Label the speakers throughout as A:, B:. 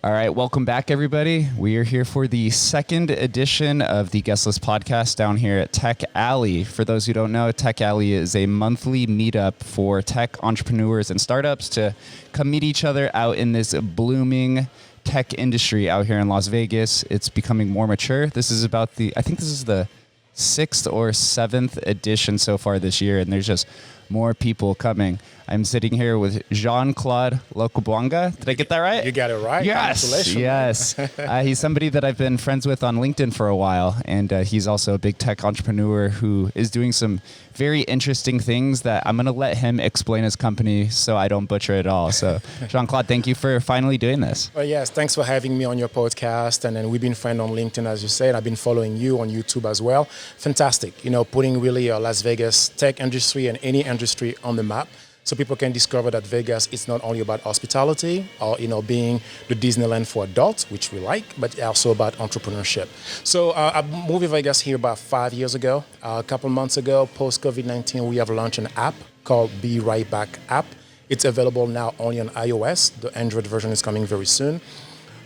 A: All right, welcome back, everybody. We are here for the second edition of the Guest List podcast down here at Tech Alley. For those who don't know, Tech Alley is a monthly meetup for tech entrepreneurs and startups to come meet each other out in this blooming tech industry out here in Las Vegas. It's becoming more mature. This is I think this is the 6th or 7th edition so far this year, and there's just more people coming. I'm sitting here with Jean Claude Luakabuanga. Did I get that right?
B: You got it right.
A: Yes. Yes. He's somebody that I've been friends with on LinkedIn for a while, and he's also a big tech entrepreneur who is doing some very interesting things that I'm going to let him explain his company so I don't butcher it all. So, Jean Claude, thank you for finally doing this.
B: Well, yes, thanks for having me on your podcast. And then we've been friends on LinkedIn, as you said. I've been following you on YouTube as well. Fantastic. Putting really Las Vegas tech industry and any industry on the map, so people can discover that Vegas is not only about hospitality or being the Disneyland for adults, which we like, but also about entrepreneurship. So I moved to Vegas here about 5 years ago. A couple months ago, post COVID-19, we have launched an app called Be Right Back app. It's available now only on iOS. The Android version is coming very soon.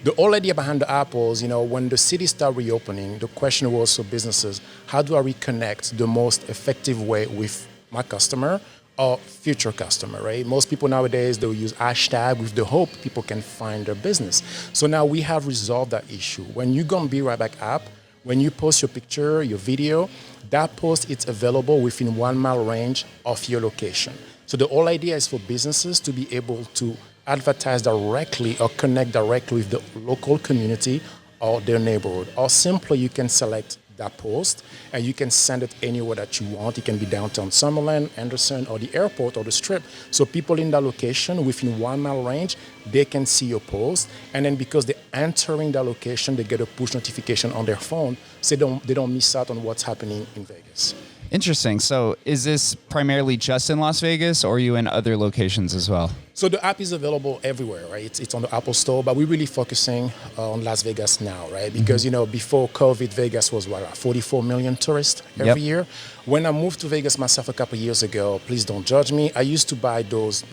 B: The whole idea behind the app was, when the city started reopening, the question was for businesses, how do I reconnect the most effective way with my customer or future customer, right? Most people nowadays, they will use hashtag with the hope people can find their business. So now we have resolved that issue. When you go on Be Right Back app, when you post your picture, your video, that post, it's available within 1 mile range of your location. So the whole idea is for businesses to be able to advertise directly or connect directly with the local community or their neighborhood. Or simply you can select that post and you can send it anywhere that you want. It can be downtown Summerlin, Anderson, or the airport or the strip. So people in that location within 1 mile range, they can see your post. And then because they're entering that location, they get a push notification on their phone so they don't miss out on what's happening in Vegas.
A: Interesting. So is this primarily just in Las Vegas, or are you in other locations as well?
B: So the app is available everywhere, right? It's on the Apple Store, but we're really focusing on Las Vegas now, right? Because, before COVID, Vegas was 44 million tourists every year. When I moved to Vegas myself a couple of years ago, please don't judge me, I used to buy those,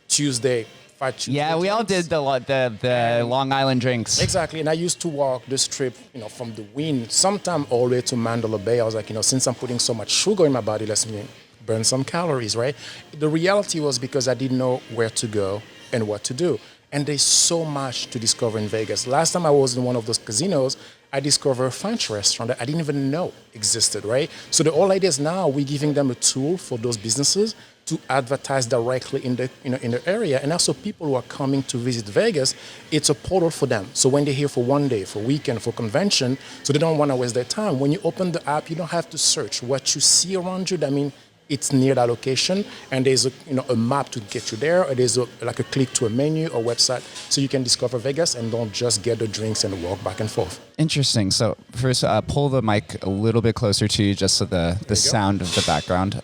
B: Tuesday.
A: Yeah, we all did the Long Island drinks.
B: Exactly, and I used to walk the strip, from the Wynn, sometime all the way to Mandalay Bay. I was like, since I'm putting so much sugar in my body, let's burn some calories, right? The reality was because I didn't know where to go and what to do. And there's so much to discover in Vegas. Last time I was in one of those casinos, I discovered a French restaurant that I didn't even know existed, right? So the whole idea is now we're giving them a tool for those businesses to advertise directly in the area, and also people who are coming to visit Vegas, it's a portal for them. So when they're here for one day, for weekend, for convention, so they don't want to waste their time. When you open the app, you don't have to search. What you see around you, it's near that location, and there's a map to get you there, or there's a click to a menu or website, so you can discover Vegas and don't just get the drinks and walk back and forth.
A: Interesting. So first, pull the mic a little bit closer to you, just so the sound of the background.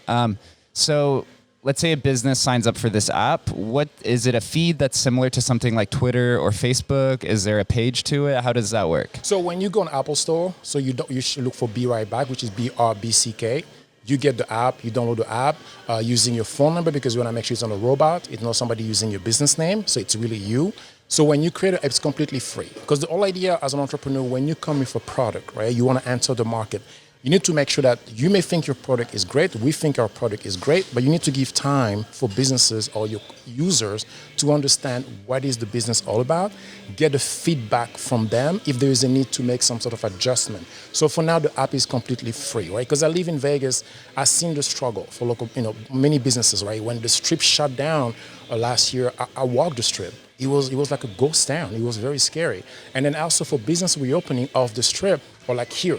A: So let's say a business signs up for this app. What is it? A feed that's similar to something like Twitter or Facebook? Is there a page to it? How does that work?
B: So when you go on Apple Store, so you should look for Be Right Back, which is BRBCK. You get the app, you download the app using your phone number, because you want to make sure it's on a robot. It's not somebody using your business name, so it's really you. So when you create it, it's completely free. Because the whole idea as an entrepreneur, when you come with a product, right, you want to enter the market. You need to make sure that you may think your product is great, we think our product is great, but you need to give time for businesses or your users to understand what is the business all about, get the feedback from them if there is a need to make some sort of adjustment. So for now, the app is completely free, right? Because I live in Vegas, I've seen the struggle for local, many businesses, right? When the strip shut down last year, I walked the strip. It was like a ghost town. It was very scary. And then also for business reopening of the strip, or like here,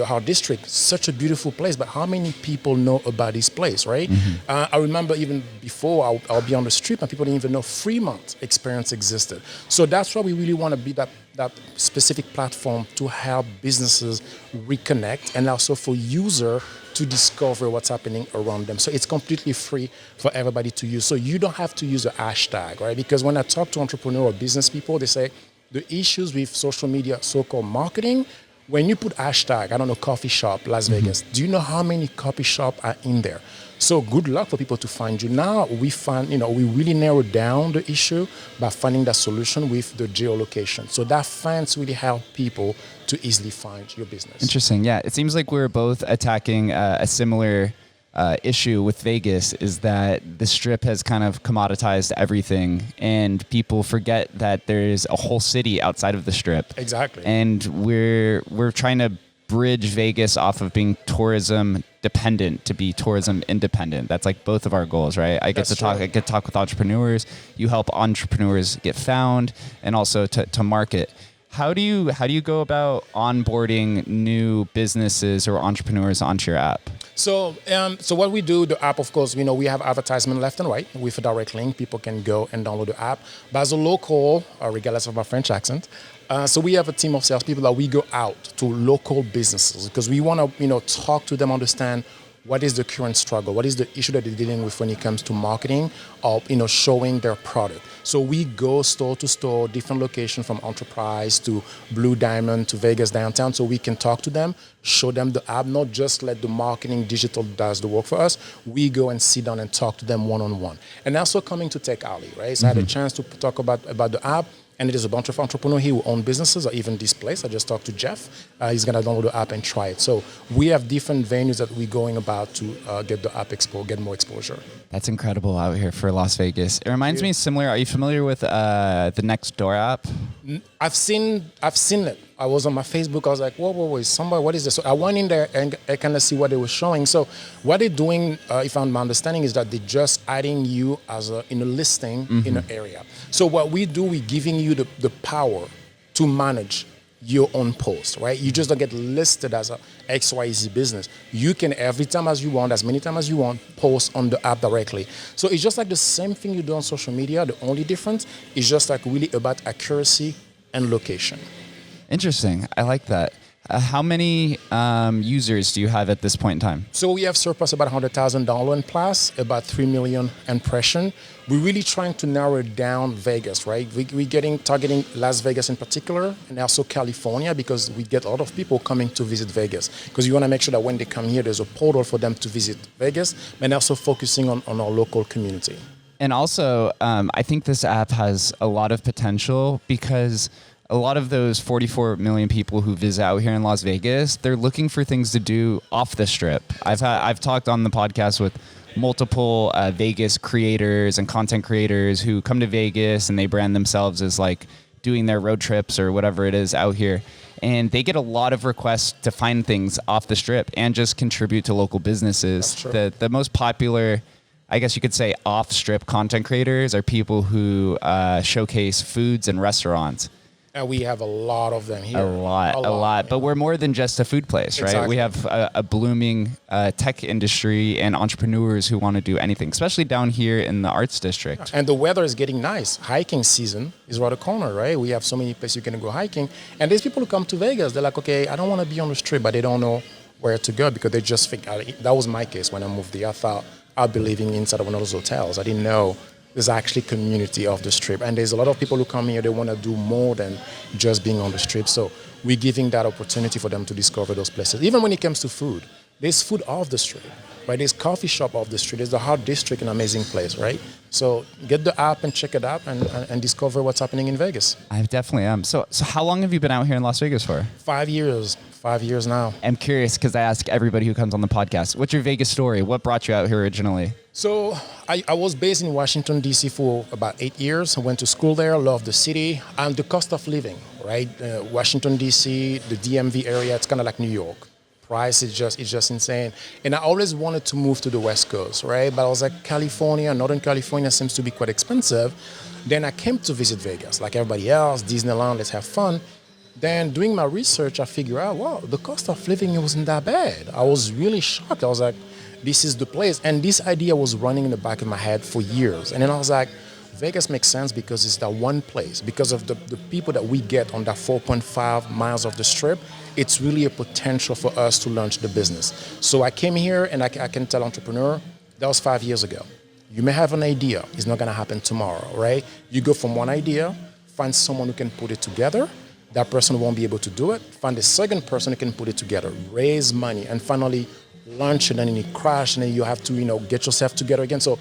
B: our district, such a beautiful place, but how many people know about this place, right? Mm-hmm. I remember even before I'll be on the strip and people didn't even know Fremont experience existed. So that's why we really want to be that specific platform to help businesses reconnect, and also for user to discover what's happening around them. So it's completely free for everybody to use. So you don't have to use a hashtag, right? Because when I talk to entrepreneur or business people, they say the issues with social media, so-called marketing, When you put hashtag, I don't know, coffee shop, Las Vegas, do you know how many coffee shop are in there? So good luck for people to find you. Now we find, we really narrowed down the issue by finding that solution with the geolocation. So that fence really help people to easily find your business.
A: Interesting. Yeah. It seems like we're both attacking a similar issue with Vegas, is that the Strip has kind of commoditized everything, and people forget that there's a whole city outside of the Strip.
B: Exactly.
A: And we're trying to bridge Vegas off of being tourism dependent to be tourism independent. That's like both of our goals, right? I get to talk with entrepreneurs. You help entrepreneurs get found and also to market. How do you go about onboarding new businesses or entrepreneurs onto your app?
B: So what we do, the app, of course, we have advertisement left and right with a direct link. People can go and download the app. But as a local, regardless of my French accent, so we have a team of salespeople that we go out to local businesses because we want to, talk to them, understand what is the current struggle, what is the issue that they're dealing with when it comes to marketing or, showing their product. So we go store to store, different locations from Enterprise to Blue Diamond to Vegas downtown, so we can talk to them, show them the app, not just let the marketing digital does the work for us. We go and sit down and talk to them one-on-one. And also coming to Tech Alley, right? So I had a chance to talk about the app. And it is a bunch of entrepreneurs here who own businesses or even this place. I just talked to Jeff. He's going to download the app and try it. So we have different venues that we're going about to get the app get more exposure.
A: That's incredible out here for Las Vegas. It reminds me similar. Are you familiar with the Nextdoor app?
B: I've seen it. I was on my Facebook. I was like, whoa, somebody, what is this? So I went in there and I kind of see what they were showing. So what they're doing, if I'm understanding, is that they're just adding you in a listing in an area. So what we do, we're giving you the power to manage your own post, right? You just don't get listed as a XYZ business. You can, every time as you want, as many times as you want, post on the app directly. So it's just like the same thing you do on social media. The only difference is just like really about accuracy and location.
A: Interesting. I like that. How many users do you have at this point in time?
B: So we have surpassed about $100,000 in plus, about 3 million impressions. We're really trying to narrow down Vegas, right? We're targeting Las Vegas in particular, and also California, because we get a lot of people coming to visit Vegas. Because you want to make sure that when they come here, there's a portal for them to visit Vegas, and also focusing on our local community.
A: And also, I think this app has a lot of potential because a lot of those 44 million people who visit out here in Las Vegas, they're looking for things to do off the Strip. I've talked on the podcast with multiple Vegas creators and content creators who come to Vegas and they brand themselves as like doing their road trips or whatever it is out here. And they get a lot of requests to find things off the Strip and just contribute to local businesses. The most popular, I guess you could say, off-strip content creators are people who showcase foods and restaurants.
B: And we have a lot of them here.
A: A lot. But we're more than just a food place, right?
B: Exactly.
A: We have a blooming tech industry and entrepreneurs who want to do anything, especially down here in the Arts District.
B: And the weather is getting nice. Hiking season is right the corner, right? We have so many places you can go hiking. And there's people who come to Vegas. They're like, okay, I don't want to be on the Strip, but they don't know where to go because they just think, that was my case when I moved there. I thought I'd be living inside of one of those hotels. I didn't know there's actually community of the Strip. And there's a lot of people who come here, they want to do more than just being on the Strip. So we're giving that opportunity for them to discover those places. Even when it comes to food, there's food off the Strip, right? There's coffee shop off the Strip. There's the Heart District, an amazing place, right? So get the app and check it out and discover what's happening in Vegas.
A: I definitely am. So how long have you been out here in Las Vegas for?
B: 5 years. 5 years now.
A: I'm curious because I ask everybody who comes on the podcast, what's your Vegas story? What brought you out here originally?
B: So I was based in Washington, D.C. for about 8 years. I went to school there, loved the city, and the cost of living, right? Washington, D.C., the DMV area, it's kind of like New York. Price is just insane. And I always wanted to move to the West Coast, right? But I was like, California, Northern California seems to be quite expensive. Then I came to visit Vegas, like everybody else, Disneyland, let's have fun. Then doing my research, I figured out, wow, the cost of living wasn't that bad. I was really shocked. I was like, this is the place. And this idea was running in the back of my head for years. And then I was like, Vegas makes sense because it's that one place. Because of the people that we get on that 4.5 miles of the Strip, it's really a potential for us to launch the business. So I came here and I can tell entrepreneur, that was 5 years ago. You may have an idea. It's not going to happen tomorrow, right? You go from one idea, find someone who can put it together, that person won't be able to do it. Find a second person who can put it together, raise money, and finally launch it, and then it crash, and then you have to, get yourself together again. So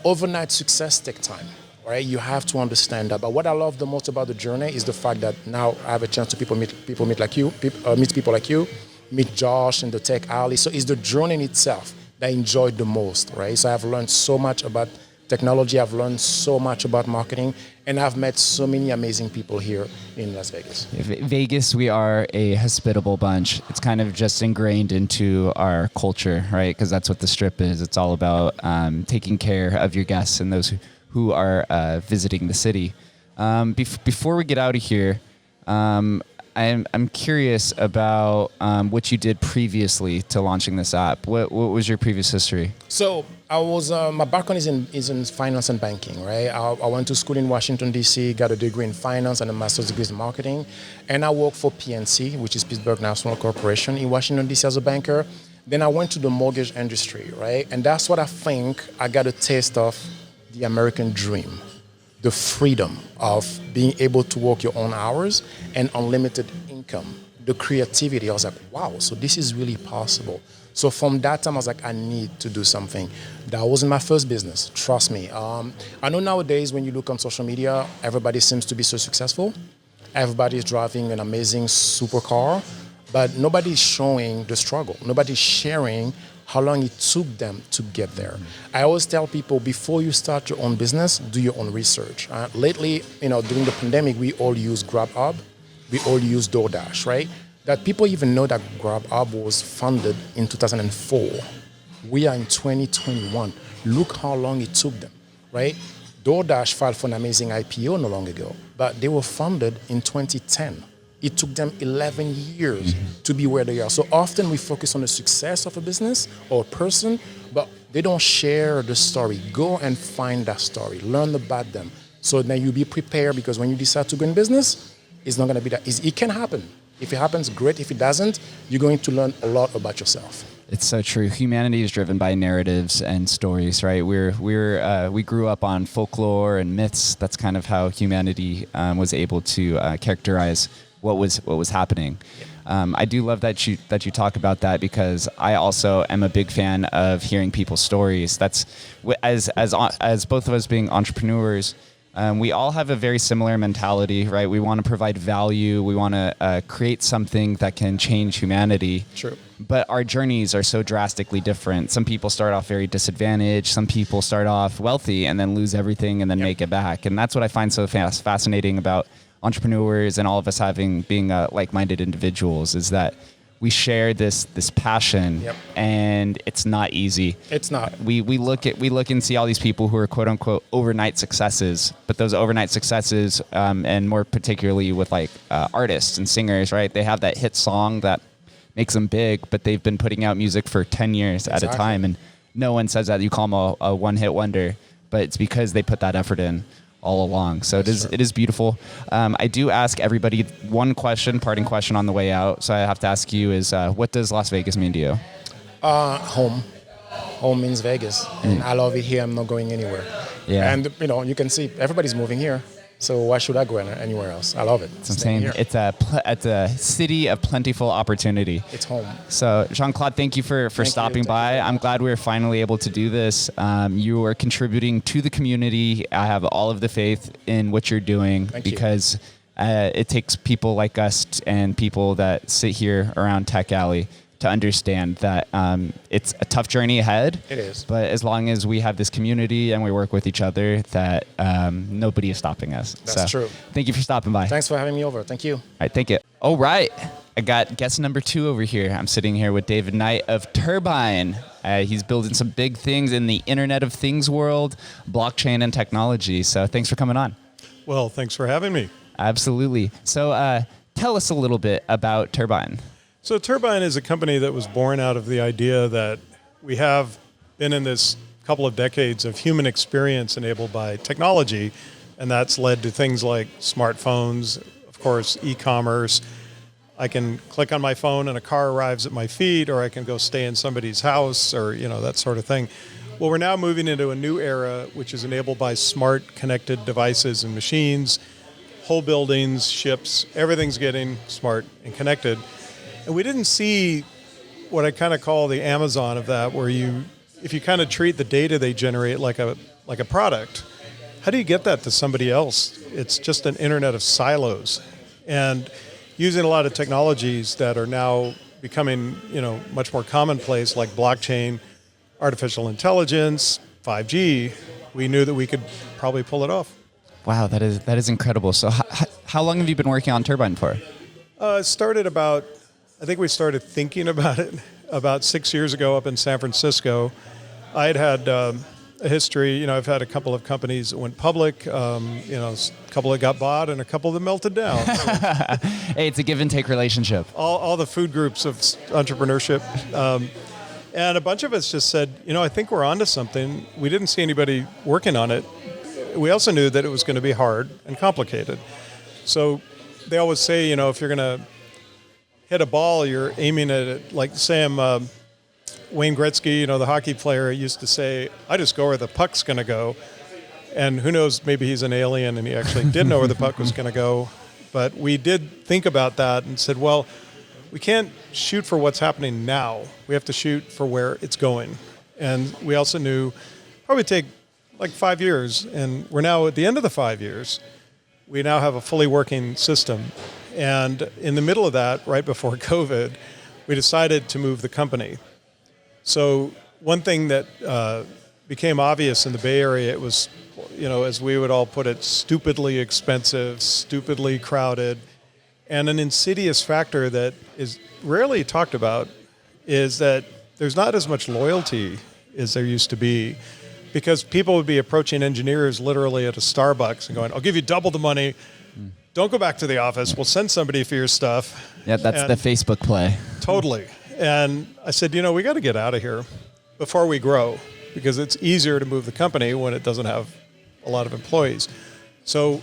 B: overnight success takes time, right? You have to understand that. But what I love the most about the journey is the fact that now I have a chance to meet people like you, meet people like you, meet Josh in the Tech Alley. So it's the journey in itself that I enjoyed the most, right? So I've learned so much about technology, I've learned so much about marketing, and I've met so many amazing people here in Las Vegas.
A: Vegas, we are a hospitable bunch. It's kind of just ingrained into our culture, right? Because that's what the Strip is. It's all about taking care of your guests and those who are visiting the city. Before we get out of here, I'm curious about what you did previously to launching this app. What was your previous history?
B: So I was my background is in finance and banking, right? I went to school in Washington D.C., got a degree in finance and a master's degree in marketing, and I worked for PNC, which is Pittsburgh National Corporation, in Washington D.C. as a banker. Then I went to the mortgage industry, right? And that's what I think I got a taste of the American dream. The freedom of being able to work your own hours and unlimited income, the creativity. I was like, wow, so this is really possible. So from that time, I was like, I need to do something. That wasn't my first business, trust me. I know nowadays when you look on social media, everybody seems to be so successful. Everybody's driving an amazing supercar, but nobody's showing the struggle. Nobody's sharing how long it took them to get there. I always tell people, before you start your own business, do your own research. Lately, during the pandemic, we all use GrabHub, we all use DoorDash, right? That people even know that GrabHub was founded in 2004. We are in 2021. Look how long it took them, right? DoorDash filed for an amazing IPO not long ago, but they were founded in 2010. It took them 11 years to be where they are. So often we focus on the success of a business or a person, but they don't share the story. Go and find that story. Learn about them. So then you be prepared, because when you decide to go in business, it's not going to be that easy. It can happen. If it happens, great. If it doesn't, you're going to learn a lot about yourself.
A: It's so true. Humanity is driven by narratives and stories, right? We grew up on folklore and myths. That's kind of how humanity was able to characterize what was happening. I do love that you talk about that, because I also am a big fan of hearing people's stories. That's as both of us being entrepreneurs, we all have a very similar mentality, right? We want to provide value. We want to create something that can change humanity.
B: True.
A: But our journeys are so drastically different. Some people start off very disadvantaged. Some people start off wealthy and then lose everything and then make it back. And that's what I find so fascinating about entrepreneurs and all of us being like-minded individuals, is that we share this passion, and it's not easy.
B: It's not.
A: We look and see all these people who are quote unquote overnight successes, but those overnight successes, and more particularly with artists and singers, right? They have that hit song that makes them big, but they've been putting out music for 10 years at a time, and no one says that. You call them a one-hit wonder, but it's because they put that effort in all along. So it is beautiful. I do ask everybody one parting question on the way out. So I have to ask you is, what does Las Vegas mean to you?
B: Home. Home means Vegas. And I love it here. I'm not going anywhere.
A: Yeah.
B: And, you can see everybody's moving here. So why should I go anywhere else? I love it.
A: That's what I'm saying. It's a city of plentiful opportunity.
B: It's home.
A: So Jean Claude, thank you for stopping by. I'm glad we were finally able to do this. You are contributing to the community. I have all of the faith in what you're doing, because it takes people like us and people that sit here around Tech Alley to understand that it's a tough journey ahead.
B: It is.
A: But as long as we have this community and we work with each other, that nobody is stopping us.
B: That's true.
A: Thank you for stopping by.
B: Thanks for having me over. Thank you.
A: All right, thank you. All right. I got guest number 2 over here. I'm sitting here with David Knight of Terbine. He's building some big things in the Internet of Things world, blockchain and technology. So thanks for coming on.
C: Well, thanks for having me.
A: Absolutely. So tell us a little bit about Terbine.
C: So Terbine is a company that was born out of the idea that we have been in this couple of decades of human experience enabled by technology, and that's led to things like smartphones, of course, e-commerce. I can click on my phone and a car arrives at my feet, or I can go stay in somebody's house, or that sort of thing. Well, we're now moving into a new era, which is enabled by smart connected devices and machines. whole buildings, ships, everything's getting smart and connected. And we didn't see what I kind of call the Amazon of that, where if you kind of treat the data they generate like a product, how do you get that to somebody else? It's just an internet of silos. And using a lot of technologies that are now becoming, much more commonplace, like blockchain, artificial intelligence, 5G, we knew that we could probably pull it off.
A: Wow, that is incredible. So how long have you been working on Terbine for?
C: I think we started thinking about it about 6 years ago up in San Francisco. I had a history, I've had a couple of companies that went public, a couple that got bought and a couple that melted down.
A: Hey, it's a give and take relationship.
C: All the food groups of entrepreneurship. And a bunch of us just said, I think we're onto something. We didn't see anybody working on it. We also knew that it was going to be hard and complicated. So they always say, if you're going to hit a ball, you're aiming at it. Like Wayne Gretzky, the hockey player, used to say, I just go where the puck's going to go. And who knows, maybe he's an alien and he actually did know where the puck was going to go. But we did think about that and said, well, we can't shoot for what's happening now. We have to shoot for where it's going. And we also knew probably take like 5 years. And we're now at the end of the 5 years. We now have a fully working system. And in the middle of that, right before COVID, we decided to move the company. So one thing that became obvious in the Bay Area, it was, as we would all put it, stupidly expensive, stupidly crowded. And an insidious factor that is rarely talked about is that there's not as much loyalty as there used to be, because people would be approaching engineers literally at a Starbucks and going, I'll give you double the money. Don't go back to the office. We'll send somebody for your stuff.
A: Yeah, that's the Facebook play.
C: Totally. And I said, we got to get out of here before we grow, because it's easier to move the company when it doesn't have a lot of employees. So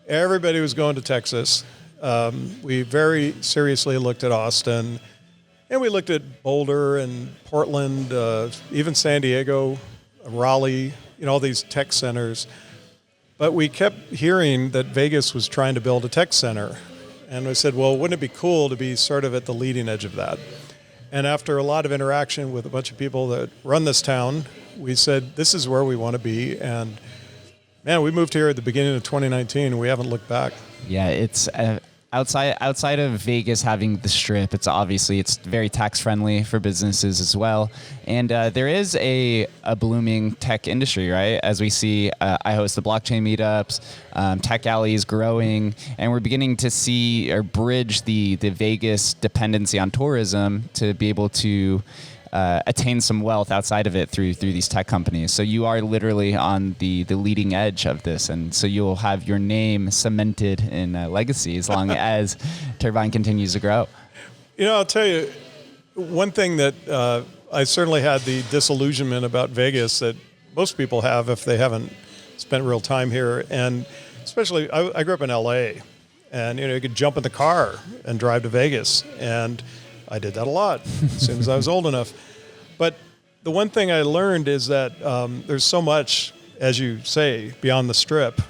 C: everybody was going to Texas. We very seriously looked at Austin, and we looked at Boulder and Portland, even San Diego, Raleigh, all these tech centers. But we kept hearing that Vegas was trying to build a tech center. And we said, well, wouldn't it be cool to be sort of at the leading edge of that? And after a lot of interaction with a bunch of people that run this town, we said, this is where we want to be. And man, we moved here at the beginning of 2019, and we haven't looked back.
A: Yeah, it's outside of Vegas having the Strip, it's very tax friendly for businesses as well. And there is a blooming tech industry, right? As we see, I host the blockchain meetups, Tech Alley is growing, and we're beginning to see or bridge the Vegas dependency on tourism to be able to attain some wealth outside of it through these tech companies. So you are literally on the leading edge of this, and so you'll have your name cemented in legacy as long as Terbine continues to grow.
C: I'll tell you, one thing that I certainly had the disillusionment about Vegas that most people have if they haven't spent real time here, and especially I grew up in LA, and you could jump in the car and drive to Vegas, and I did that a lot as soon as I was old enough. But the one thing I learned is that there's so much, as you say, beyond the Strip.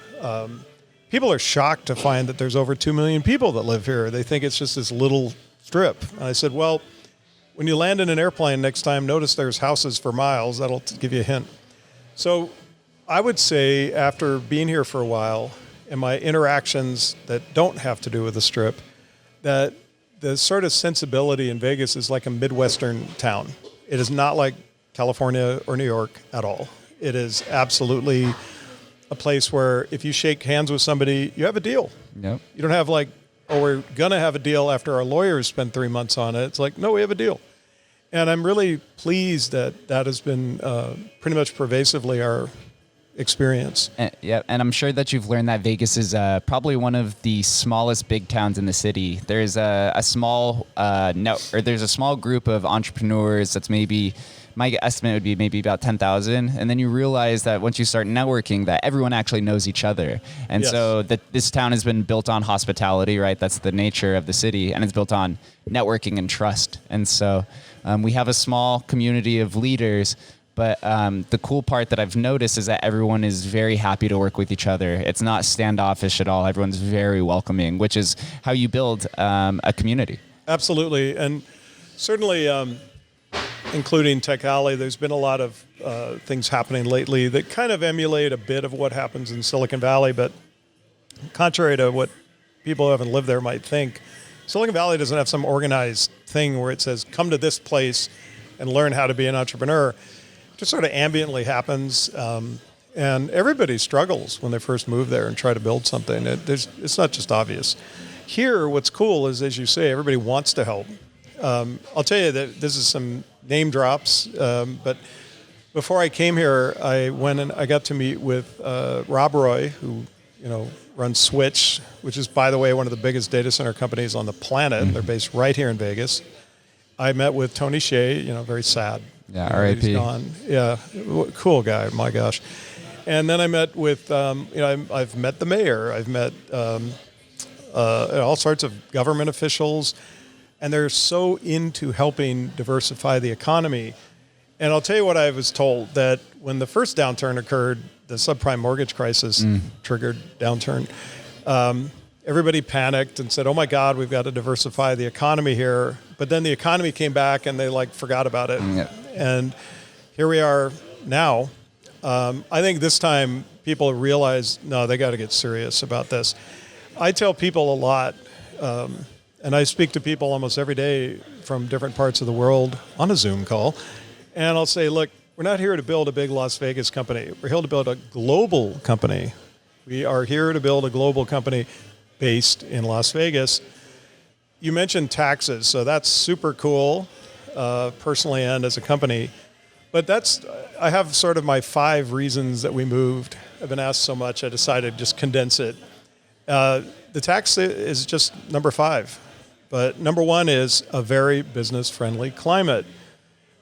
C: People are shocked to find that there's over 2 million people that live here. They think it's just this little strip. And I said, well, when you land in an airplane next time, notice there's houses for miles. That'll give you a hint. So I would say after being here for a while and my interactions that don't have to do with the Strip, that the sort of sensibility in Vegas is like a Midwestern town. It is not like California or New York at all. It is absolutely a place where if you shake hands with somebody, you have a deal.
A: Yep.
C: You don't have like, oh, we're going to have a deal after our lawyers spend 3 months on it. It's like, no, we have a deal. And I'm really pleased that has been pretty much pervasively our experience.
A: Yeah, and I'm sure that you've learned that Vegas is probably one of the smallest big towns in the city. There's a small there's a small group of entrepreneurs that's maybe, my estimate would be maybe about 10,000, and then you realize that once you start networking, that everyone actually knows each other. And
C: yes.
A: So this town has been built on hospitality, right? That's the nature of the city, and it's built on networking and trust. And so we have a small community of leaders, But the cool part that I've noticed is that everyone is very happy to work with each other. It's not standoffish at all. Everyone's very welcoming, which is how you build a community.
C: Absolutely. And certainly, including Tech Alley, there's been a lot of things happening lately that kind of emulate a bit of what happens in Silicon Valley. But contrary to what people who haven't lived there might think, Silicon Valley doesn't have some organized thing where it says, come to this place and learn how to be an entrepreneur. It just sort of ambiently happens. And everybody struggles when they first move there and try to build something. It's not just obvious. Here, what's cool is, as you say, everybody wants to help. I'll tell you that this is some name drops, but before I came here, I went and I got to meet with Rob Roy, who runs Switch, which is, by the way, one of the biggest data center companies on the planet. They're based right here in Vegas. I met with Tony Hsieh, very sad.
A: Yeah, R.I.P.
C: He's gone. Yeah, cool guy. My gosh. And then I met with, I've met the mayor. I've met all sorts of government officials, and they're so into helping diversify the economy. And I'll tell you what I was told, that when the first downturn occurred, the subprime mortgage crisis triggered downturn, everybody panicked and said, oh my God, we've got to diversify the economy here. But then the economy came back and they forgot about it.
A: Yeah.
C: And here we are now. I think this time people realize, no, they got to get serious about this. I tell people a lot, and I speak to people almost every day from different parts of the world on a Zoom call, and I'll say, look, we're not here to build a big Las Vegas company. We're here to build a global company. We are here to build a global company based in Las Vegas. You mentioned taxes, so that's super cool, personally and as a company. But I have sort of my 5 reasons that we moved. I've been asked so much, I decided to just condense it. The tax is just number 5. But number 1 is a very business-friendly climate.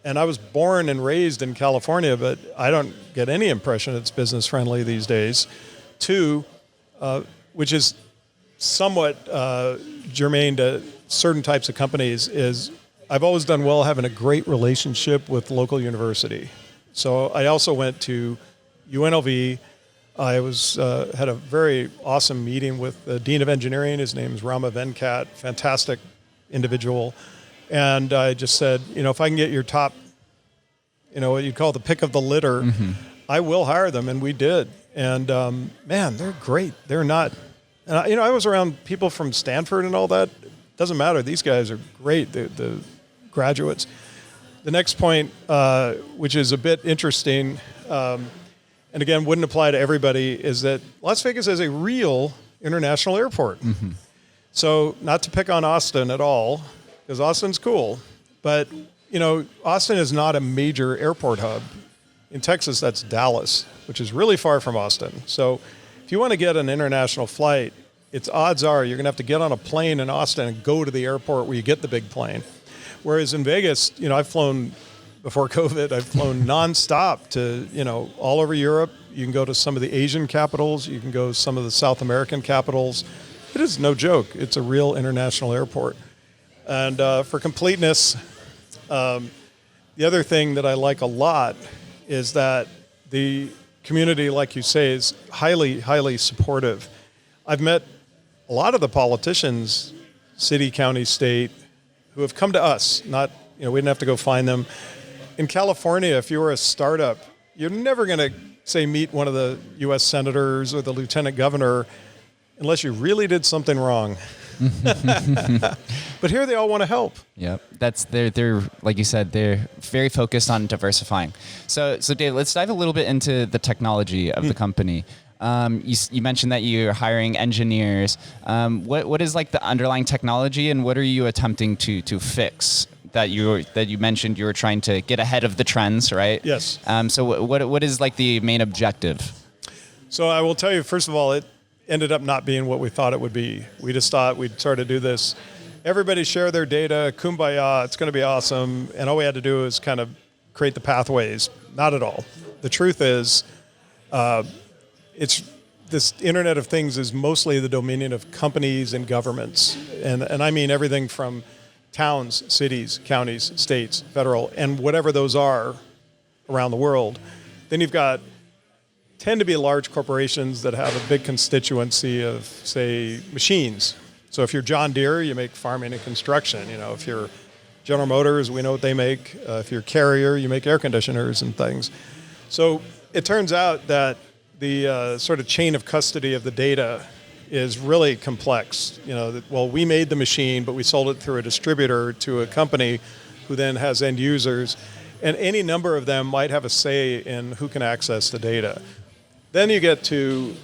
C: And I was born and raised in California, but I don't get any impression it's business-friendly these days. 2, which is somewhat germane to certain types of companies, is I've always done well having a great relationship with local university. So I also went to UNLV. I had a very awesome meeting with the Dean of Engineering. His name is Rama Venkat, fantastic individual. And I just said, if I can get your top, what you'd call the pick of the litter, I will hire them. And we did. And man, they're great. They're not, and I was around people from Stanford and all that. Doesn't matter. These guys are great, the graduates. The next point, which is a bit interesting, and again, wouldn't apply to everybody, is that Las Vegas is a real international airport. So not to pick on Austin at all, because Austin's cool, but Austin is not a major airport hub. In Texas, that's Dallas, which is really far from Austin. So if you want to get an international flight, odds are you're going to have to get on a plane in Austin and go to the airport where you get the big plane. Whereas in Vegas, I've flown before COVID, I've flown nonstop to, all over Europe. You can go to some of the Asian capitals. You can go to some of the South American capitals. It is no joke. It's a real international airport. And for completeness, the other thing that I like a lot is that the community, like you say, is highly, highly supportive. I've met a lot of the politicians, city, county, state, who have come to us. Not, we didn't have to go find them. In California, if you were a startup, you're never going to, say, meet one of the U.S. senators or the lieutenant governor unless you really did something wrong. But here they all want to help.
A: Yep, they're like you said, they're very focused on diversifying. So Dave, let's dive a little bit into the technology of the company. You mentioned that you're hiring engineers. What is the underlying technology, and what are you attempting to fix? That you mentioned you were trying to get ahead of the trends, right?
C: Yes.
A: So what is the main objective?
C: So I will tell you, first of all, it ended up not being what we thought it would be. We just thought we'd sort of do this. Everybody share their data, kumbaya, it's going to be awesome. And all we had to do is kind of create the pathways. Not at all. The truth is, this Internet of Things is mostly the dominion of companies and governments. And I mean everything from towns, cities, counties, states, federal, and whatever those are, around the world. Then you've got tend to be large corporations that have a big constituency of, say, machines. So if you're John Deere, you make farming and construction. You know, if you're General Motors, we know what they make. If you're Carrier, you make air conditioners and things. So it turns out that the sort of chain of custody of the data is really complex. You know, well, we made the machine, but we sold it through a distributor to a company who then has end users. And any number of them might have a say in who can access the data. Then you get to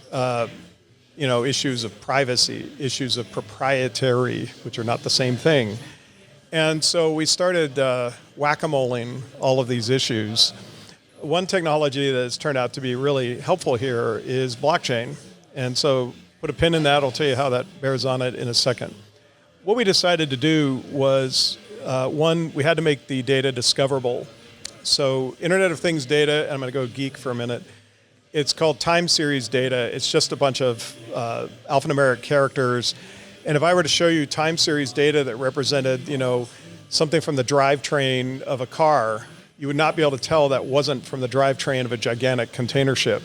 C: issues of privacy, issues of proprietary, which are not the same thing. And so we started whack-a-moling all of these issues. One technology that has turned out to be really helpful here is blockchain. And so put a pin in that. I'll tell you how that bears on it in a second. What we decided to do was, one, we had to make the data discoverable. So Internet of Things data, and I'm going to go geek for a minute. It's called time series data. It's just a bunch of alphanumeric characters. And if I were to show you time series data that represented, something from the drivetrain of a car, you would not be able to tell that wasn't from the drivetrain of a gigantic container ship.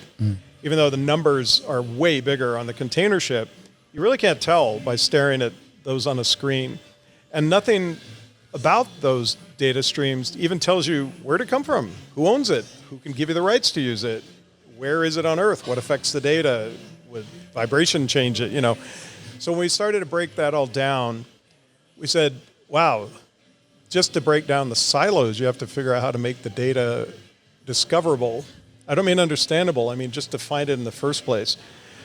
C: Even though the numbers are way bigger on the container ship, you really can't tell by staring at those on a screen. And nothing about those data streams even tells you where to come from, who owns it, who can give you the rights to use it, where is it on Earth, what affects the data, would vibration change it, So when we started to break that all down, we said, wow, just to break down the silos, you have to figure out how to make the data discoverable. I don't mean understandable, I mean just to find it in the first place.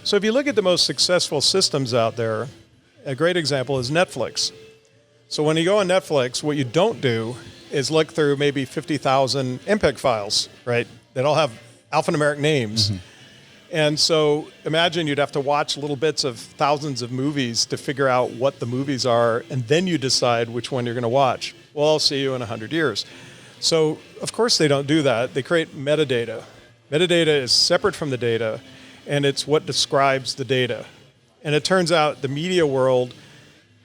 C: So if you look at the most successful systems out there, a great example is Netflix. So when you go on Netflix, what you don't do is look through maybe 50,000 MPEG files, right? That all have alphanumeric names. And so imagine you'd have to watch little bits of thousands of movies to figure out what the movies are, and then you decide which one you're going to watch. Well, I'll see you in 100 years. So of course they don't do that. They create metadata. Metadata is separate from the data, and it's what describes the data. And it turns out the media world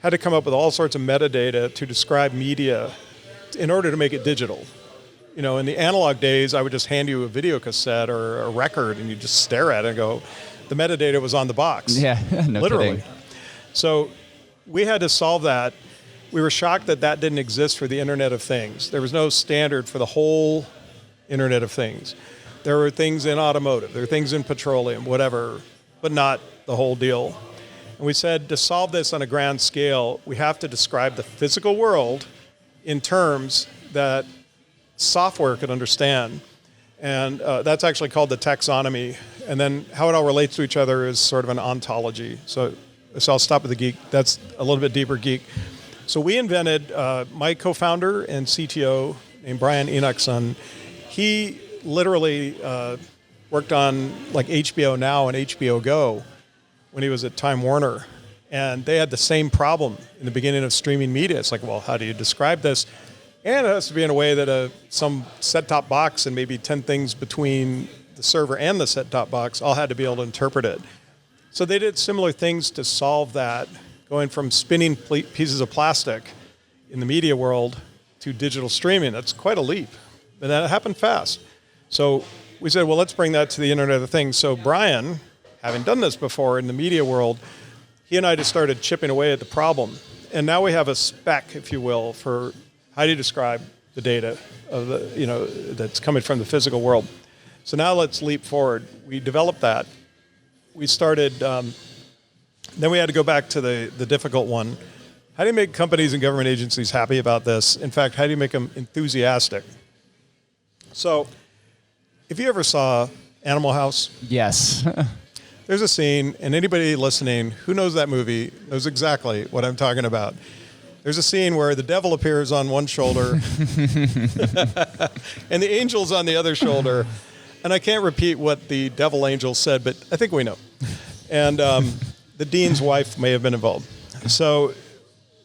C: had to come up with all sorts of metadata to describe media in order to make it digital. In the analog days, I would just hand you a video cassette or a record, and you just stare at it and go, the metadata was on the box.
A: Yeah, no
C: literally.
A: kidding.
C: So we had to solve that. We were shocked that that didn't exist for the Internet of Things. There was no standard for the whole Internet of Things. There were things in automotive, there were things in petroleum, whatever, but not the whole deal. And we said to solve this on a grand scale, we have to describe the physical world in terms that software could understand. And that's actually called the taxonomy. And then how it all relates to each other is sort of an ontology. So I'll stop with the geek. That's a little bit deeper geek. So we invented, my co-founder and CTO named Brian Enochson, he literally worked on like HBO Now and HBO Go when he was at Time Warner. And they had the same problem in the beginning of streaming media. It's like, well, how do you describe this? And it has to be in a way that some set-top box and maybe 10 things between the server and the set-top box all had to be able to interpret it. So they did similar things to solve that, going from spinning pieces of plastic in the media world to digital streaming. That's quite a leap. And that happened fast. So we said, well, let's bring that to the Internet of Things. So Brian, having done this before in the media world, he and I just started chipping away at the problem. And now we have a spec, if you will, for how do you describe the data of that's coming from the physical world. So now let's leap forward. We developed that. We started, then we had to go back to the difficult one. How do you make companies and government agencies happy about this? In fact, how do you make them enthusiastic? So if you ever saw Animal House,
A: Yes.
C: there's a scene, and anybody listening who knows that movie knows exactly what I'm talking about. There's a scene where the devil appears on one shoulder and the angel's on the other shoulder. And I can't repeat what the devil angel said, but I think we know. And the dean's wife may have been involved. So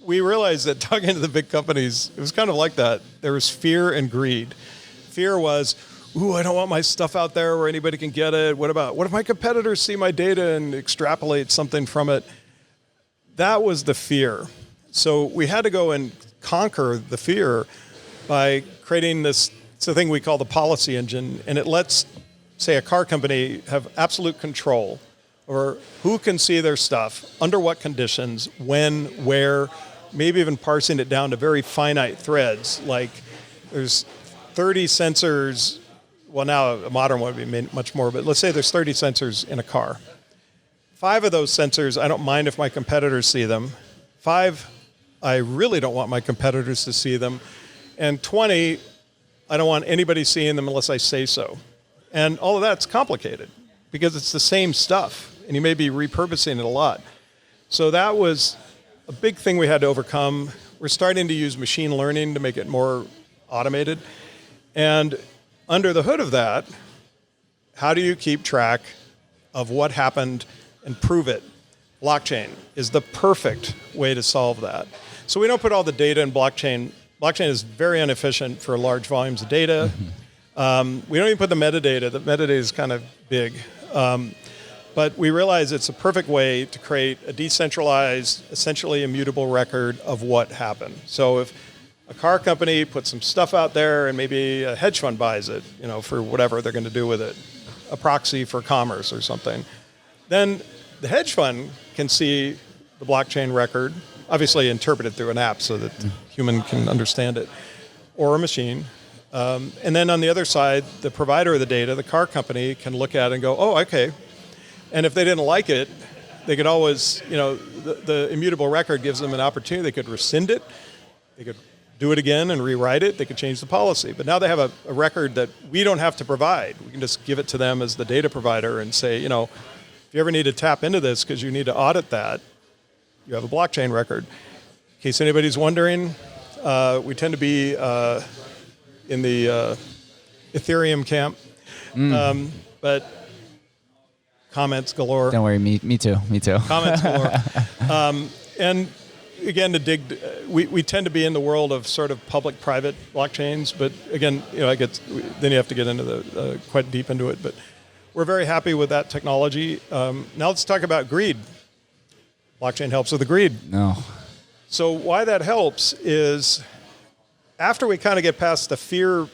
C: we realized that talking to the big companies, it was kind of like that. There was fear and greed. Fear was, ooh, I don't want my stuff out there where anybody can get it. What if my competitors see my data and extrapolate something from it? That was the fear. So we had to go and conquer the fear by creating this It's a thing we call the policy engine, and it lets, say, a car company have absolute control over who can see their stuff, under what conditions, when, where, maybe even parsing it down to very finite threads. Like there's 30 sensors, well now a modern one would be much more, but let's say there's 30 sensors in a car. 5 of those sensors, I don't mind if my competitors see them. 5, I really don't want my competitors to see them. And 20, I don't want anybody seeing them unless I say so. And all of that's complicated because it's the same stuff, and you may be repurposing it a lot. So that was a big thing we had to overcome. We're starting to use machine learning to make it more automated. And under the hood of that, how do you keep track of what happened and prove it? Blockchain is the perfect way to solve that. So we don't put all the data in blockchain. Blockchain is very inefficient for large volumes of data. We don't even put the metadata. The metadata is kind of big. But we realize it's a perfect way to create a decentralized, essentially immutable record of what happened. So if a car company puts some stuff out there and maybe a hedge fund buys it, for whatever they're going to do with it, a proxy for commerce or something, then the hedge fund can see the blockchain record, obviously interpreted through an app so that the human can understand it, or a machine. And then on the other side, the provider of the data, the car company, can look at it and go, oh, okay. And if they didn't like it, they could always, the immutable record gives them an opportunity. They could rescind it. They could do it again and rewrite it. They could change the policy. But now they have a record that we don't have to provide. We can just give it to them as the data provider and say, if you ever need to tap into this because you need to audit that, you have a blockchain record. In case anybody's wondering, we tend to be in the Ethereum camp. But comments galore.
A: Don't worry, me too.
C: Comments galore. And again, we tend to be in the world of sort of public-private blockchains, but again, then you have to get into the quite deep into it. But we're very happy with that technology. Now let's talk about greed. Blockchain helps with the greed.
A: No.
C: So why that helps is after we kind of get past the fear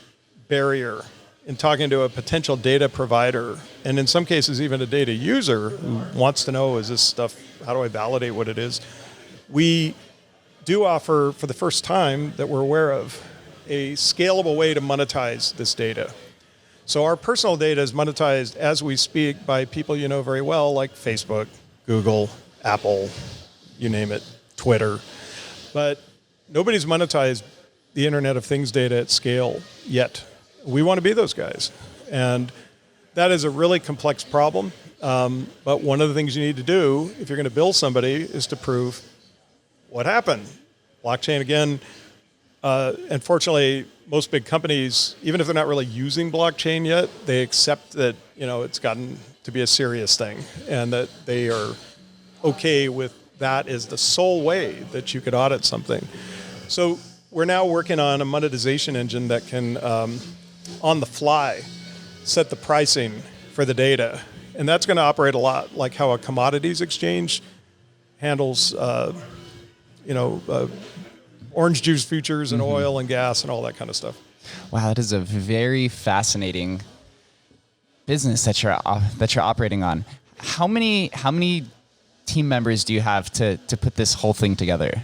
C: barrier in talking to a potential data provider, and in some cases even a data user who wants to know, is this stuff, how do I validate what it is? We do offer, for the first time that we're aware of, a scalable way to monetize this data. So our personal data is monetized as we speak by people you know very well, like Facebook, Google, Apple, you name it, Twitter. But nobody's monetized the Internet of Things data at scale yet. We want to be those guys. And that is a really complex problem. But one of the things you need to do if you're going to bill somebody is to prove what happened. Blockchain, again, unfortunately, most big companies, even if they're not really using blockchain yet, they accept that it's gotten to be a serious thing and that they are okay with that as the sole way that you could audit something. So we're now working on a monetization engine that can, on the fly, set the pricing for the data. And that's going to operate a lot like how a commodities exchange handles, orange juice futures and oil and gas and all that kind of stuff.
A: Wow, that is a very fascinating business that you're operating on. How many team members do you have to put this whole thing together?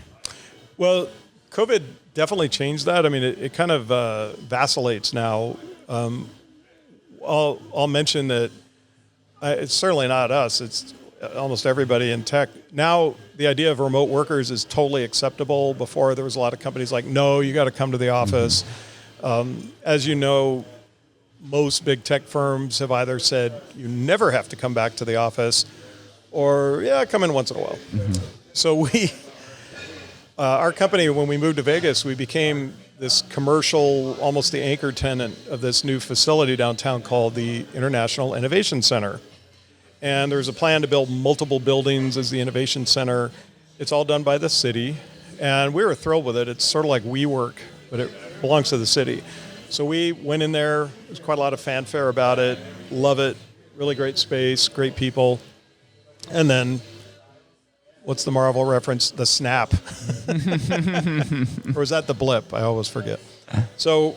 A: Well,
C: COVID definitely changed that. I mean, it kind of vacillates now. I'll mention that it's certainly not us. It's almost everybody in tech. Now, the idea of remote workers is totally acceptable. Before, there was a lot of companies like, no, you got to come to the office. As you know, most big tech firms have either said you never have to come back to the office or, yeah, come in once in a while. So our company, when we moved to Vegas, we became this commercial, almost the anchor tenant of this new facility downtown called the International Innovation Center. And there's a plan to build multiple buildings as the Innovation Center. It's all done by the city. And we were thrilled with it. It's sort of like WeWork, but it belongs to the city. So we went in there. There's quite a lot of fanfare about it. Love it. Really great space, great people. And then, what's the Marvel reference? The snap. Or is that the blip? I always forget. So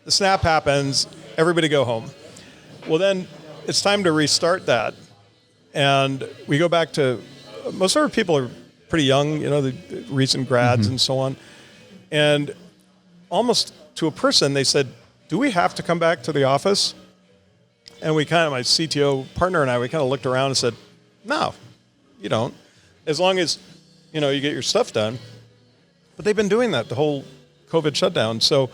C: the snap happens, everybody go home. Well, then it's time to restart that. And we go back to, most of our people are pretty young, the recent grads and so on. And almost to a person, they said, do we have to come back to the office? And my CTO partner and I, we kind of looked around and said, no, you don't. As long as, you get your stuff done. But they've been doing that the whole COVID shutdown. So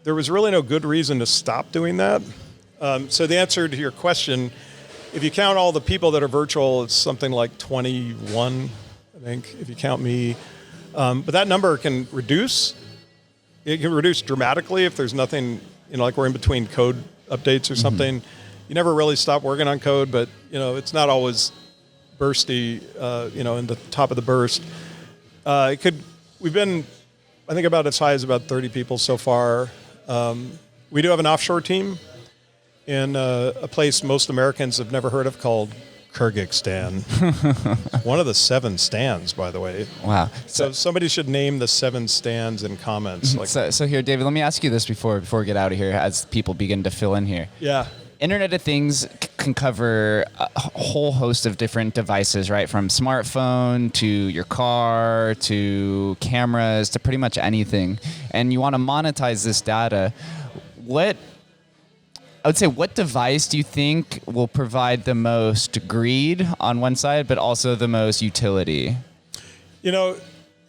C: there was really no good reason to stop doing that. So the answer to your question, if you count all the people that are virtual, it's something like 21, I think, if you count me. But that number can reduce. It can reduce dramatically if there's nothing, like we're in between code updates or something. You never really stop working on code, but, it's not always bursty, in the top of the burst. We've been, I think, about as high as about 30 people so far. We do have an offshore team in a place most Americans have never heard of called Kyrgyzstan. One of the 7 stands, by the way.
A: Wow.
C: So somebody should name the 7 stands in comments.
A: So here, David, let me ask you this before we get out of here as people begin to fill in here.
C: Yeah.
A: Internet of Things can cover a whole host of different devices, right? From smartphone to your car to cameras to pretty much anything. And you want to monetize this data. What device do you think will provide the most greed on one side, but also the most utility?
C: It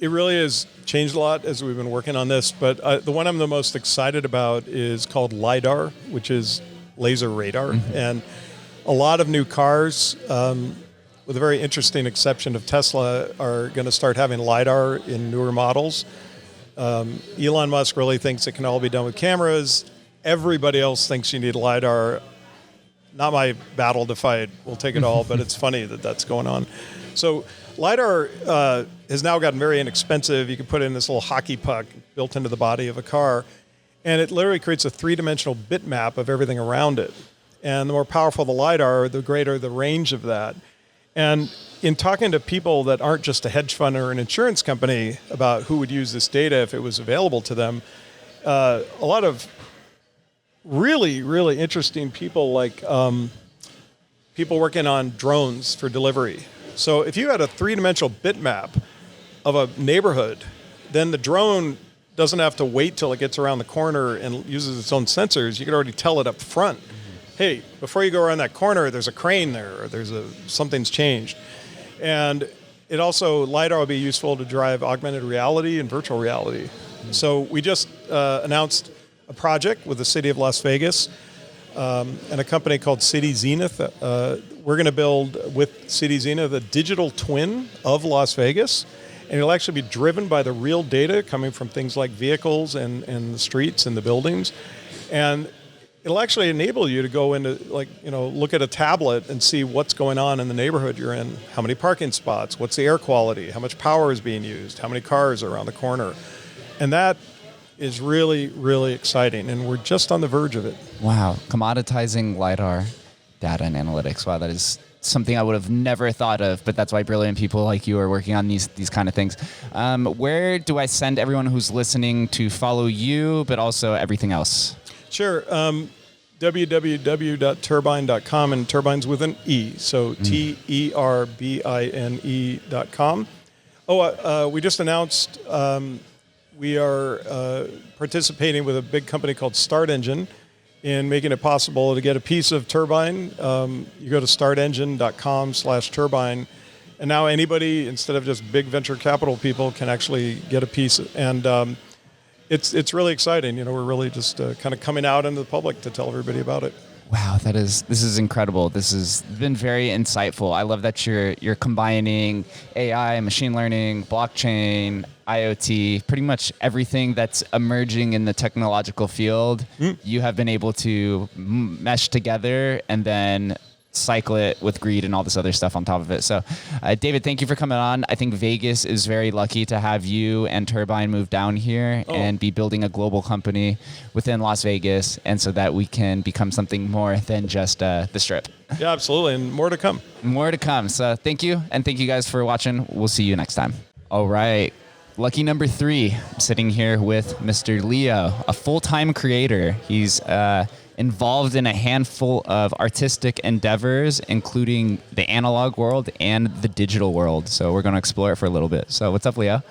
C: really has changed a lot as we've been working on this, but the one I'm the most excited about is called LiDAR, which is laser radar. And a lot of new cars, with a very interesting exception of Tesla, are going to start having LiDAR in newer models. Elon Musk really thinks it can all be done with cameras. Everybody else thinks you need LiDAR. Not my battle to fight. We'll take it all, but it's funny that that's going on. So LiDAR has now gotten very inexpensive. You can put in this little hockey puck built into the body of a car, and it literally creates a 3-dimensional bitmap of everything around it. And the more powerful the LiDAR, the greater the range of that. And in talking to people that aren't just a hedge fund or an insurance company about who would use this data if it was available to them, a lot of really, really interesting people, like people working on drones for delivery. So if you had a 3-dimensional bitmap of a neighborhood, then the drone doesn't have to wait till it gets around the corner and uses its own sensors. You can already tell it up front. Hey, before you go around that corner, there's a crane there, or something's changed. And it also, LiDAR will be useful to drive augmented reality and virtual reality. So we just announced a project with the city of Las Vegas and a company called City Zenith. We're going to build with City Zenith a digital twin of Las Vegas, and it'll actually be driven by the real data coming from things like vehicles and the streets and the buildings. And it'll actually enable you to go into, look at a tablet and see what's going on in the neighborhood you're in. How many parking spots? What's the air quality? How much power is being used? How many cars are around the corner? And that is really, really exciting, and we're just on the verge of it. Wow.
A: Commoditizing LiDAR data and analytics. Wow, that is something I would have never thought of, but that's why brilliant people like you are working on these kind of things. Where do I send everyone who's listening to follow you, but also everything else? Sure.
C: www.terbine.com, and Turbine's with an E, so TERBINE.com. We just announced we are participating with a big company called Start Engine in making it possible to get a piece of Turbine. You go to startengine.com/Turbine, and now anybody, instead of just big venture capital people, can actually get a piece. And it's really exciting. We're really just kind of coming out into the public to tell everybody about it.
A: Wow, this is incredible. This has been very insightful. I love that you're combining AI, machine learning, blockchain, IoT, pretty much everything that's emerging in the technological field. You have been able to mesh together and then cycle it with greed and all this other stuff on top of it. So, David, thank you for coming on. I think Vegas is very lucky to have you and Turbine move down here and be building a global company within Las Vegas, and so that we can become something more than just the Strip.
C: Yeah, absolutely, and more to come.
A: More to come. So thank you, and thank you guys for watching. We'll see you next time. All right. Lucky number 3, I'm sitting here with Mr. Leeaux, a full-time creator. He's involved in a handful of artistic endeavors, including the analog world and the digital world. So we're going to explore it for a little bit. So what's up, Leeaux?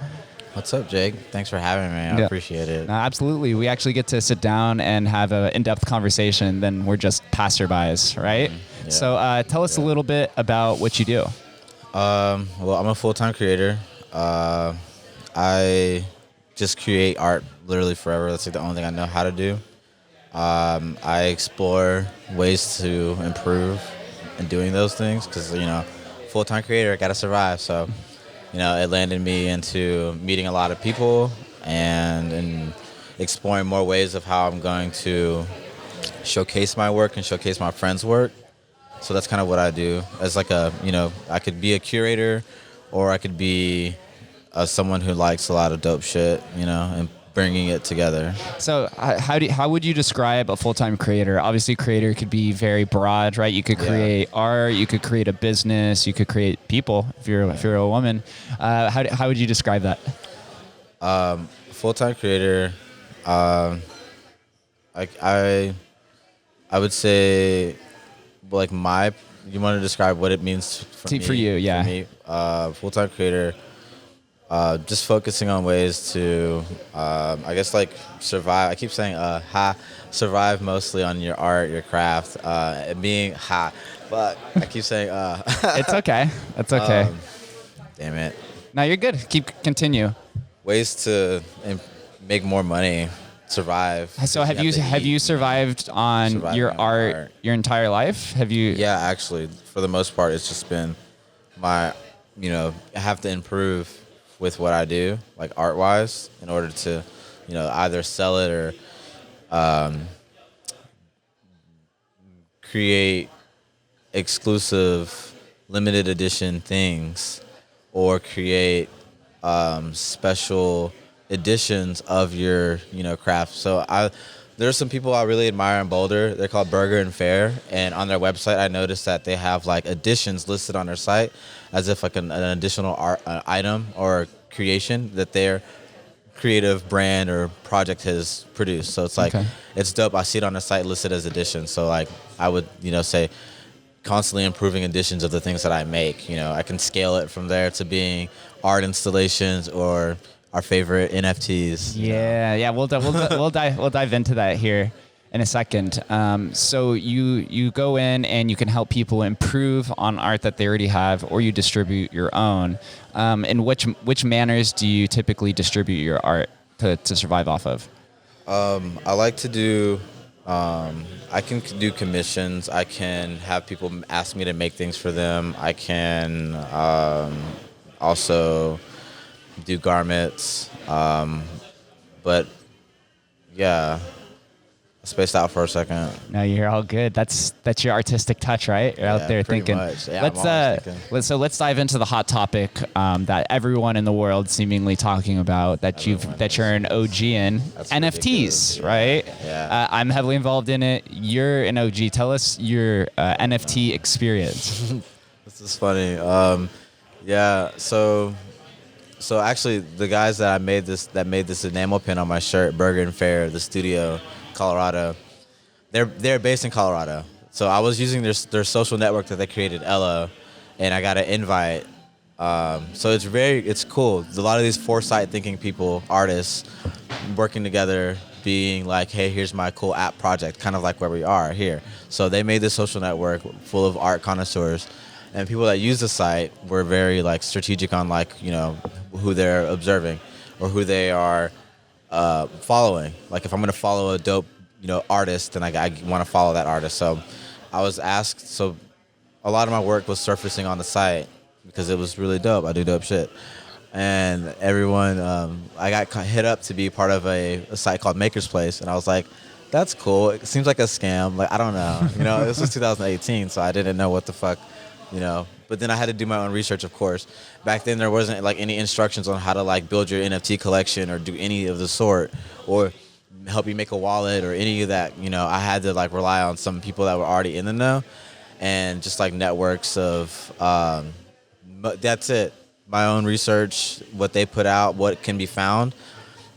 D: What's up, Jake? Thanks for having me. I appreciate it.
A: Absolutely. We actually get to sit down and have an in-depth conversation. Then we're just passerbys, right?
D: Yeah.
A: So tell us a little bit about what you do.
D: Well, I'm a full-time creator. I just create art literally forever. That's like the only thing I know how to do. I explore ways to improve in doing those things because, full-time creator, I got to survive. So, it landed me into meeting a lot of people and exploring more ways of how I'm going to showcase my work and showcase my friends' work. So that's kind of what I do. As like I could be a curator, or I could be someone who likes a lot of dope shit, and bringing it together.
A: So how would you describe a full-time creator? Obviously, creator could be very broad, right? You could create art, you could create a business, you could create people if you're a woman. How would you describe that?
D: Full-time creator, I would say, like you want to describe what it means
A: for you, yeah.
D: For me, full-time creator, just focusing on ways to, I guess, like survive. I keep saying survive mostly on your art, your craft, and being but I keep saying
A: It's okay. That's okay.
D: Damn it.
A: No, you're good. Continue.
D: Ways to make more money. Survive.
A: So have you survived on your art your entire life? Have you?
D: Yeah, actually, for the most part, it's just been my, I have to improve with what I do, like art wise, in order to, either sell it or create exclusive limited edition things, or create special editions of your craft. So there's some people I really admire in Boulder. They're called Burger and Fare, and on their website I noticed that they have like editions listed on their site as if like an additional art item or creation that their creative brand or project has produced. So it's like It's dope. I see it on the site listed as editions. So like I would say constantly improving editions of the things that I make. I can scale it from there to being art installations or our favorite NFTs.
A: Yeah. We'll dive into that here in a second. So you go in and you can help people improve on art that they already have, or you distribute your own. In which manners do you typically distribute your art to survive off of?
D: I like to do. I can do commissions. I can have people ask me to make things for them. I can also do garments, but yeah, I spaced out for a second.
A: No, you're all good. That's your artistic touch, right? You're out there thinking.
D: Much. Yeah,
A: let's dive into the hot topic that everyone in the world seemingly talking about that you're an OG in.
D: That's
A: NFTs,
D: ridiculous.
A: right?
D: Yeah.
A: I'm heavily involved in it. You're an OG. Tell us your NFT experience.
D: This is funny. Yeah. So actually, the guys that made this enamel pin on my shirt, Burger and Fare, the studio, Colorado, they're based in Colorado. So I was using their social network that they created, Ella, and I got an invite. So it's cool. A lot of these foresight thinking people, artists, working together, being like, hey, here's my cool app project, kind of like where we are here. So they made this social network full of art connoisseurs. And people that use the site were very like strategic on like, who they're observing or who they are following. Like if I'm going to follow a dope, artist, then I want to follow that artist. So I was asked, so a lot of my work was surfacing on the site because it was really dope. I do dope shit. And everyone, I got hit up to be part of a site called Maker's Place. And I was like, that's cool. It seems like a scam. Like, I don't know. This was 2018, so I didn't know what the fuck. But then I had to do my own research, of course. Back then there wasn't like any instructions on how to like build your NFT collection or do any of the sort or help you make a wallet or any of that. I had to like rely on some people that were already in the know and just like networks of, that's it. my own research, what they put out, what can be found.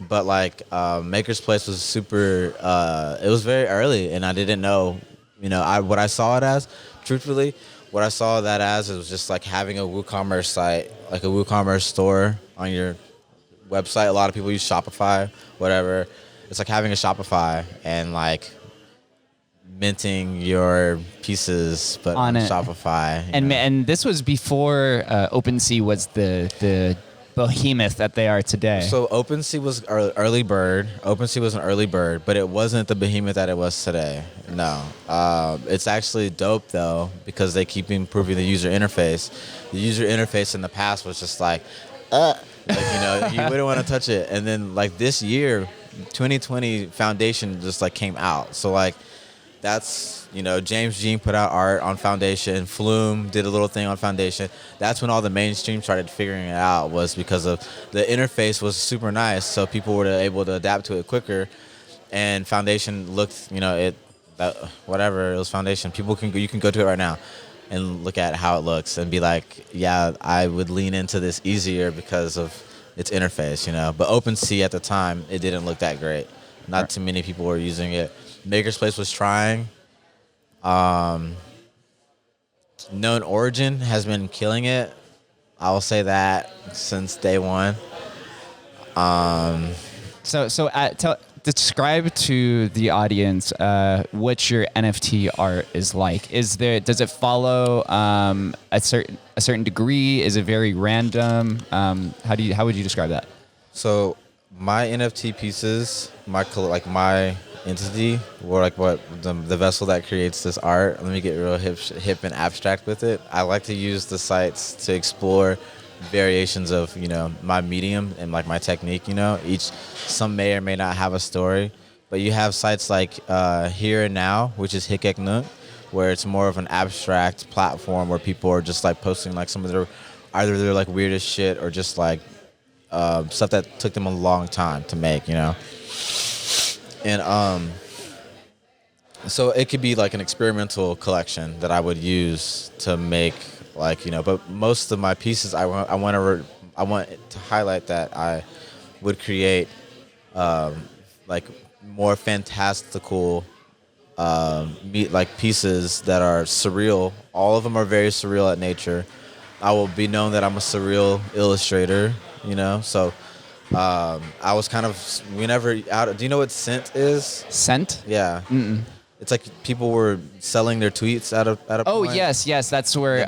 D: But like Maker's Place was super. It was very early, and I didn't know. What I saw it as, truthfully, what I saw that as it was just like having a WooCommerce site, like a WooCommerce store on your website. A lot of people use Shopify, whatever. It's like having a Shopify and like minting your pieces, but on Shopify.
A: And this was before OpenSea was the behemoth that they are today.
D: So OpenSea was early bird. OpenSea was an early bird, but it wasn't the behemoth that it was today. No. It's actually dope though, because they keep improving the user interface. The user interface in the past was just like you wouldn't want to touch it. And then like this year, 2020 Foundation just like came out. So like that's, James Jean put out art on Foundation. Flume did a little thing on Foundation. That's when all the mainstream started figuring it out, was because of the interface was super nice. So people were able to adapt to it quicker. And Foundation looked, whatever, it was Foundation. You can go to it right now and look at how it looks and be like, yeah, I would lean into this easier because of its interface, But OpenSea at the time, it didn't look that great. Not too many people were using it. Maker's Place was trying. Known Origin has been killing it. I will say that since day one.
A: Describe to the audience what your NFT art is like. Does it follow a certain degree? Is it very random? How would you describe that?
D: So my NFT pieces, my entity, or like what the vessel that creates this art. Let me get real hip and abstract with it. I like to use the sites to explore variations of my medium and like my technique. Some may or may not have a story, but you have sites like Here and Now, which is Hikek Nook, where it's more of an abstract platform where people are just like posting like some of their either their like weirdest shit or just like stuff that took them a long time to make, And so it could be like an experimental collection that I would use to make but most of my pieces I want to highlight that I would create like more fantastical pieces that are surreal. All of them are very surreal at nature. I will be known that I'm a surreal illustrator, so I was kind of, do you know what Scent is?
A: Scent?
D: Yeah.
A: Mm-mm.
D: It's like people were selling their tweets at a
A: Oh,
D: point.
A: yes. That's where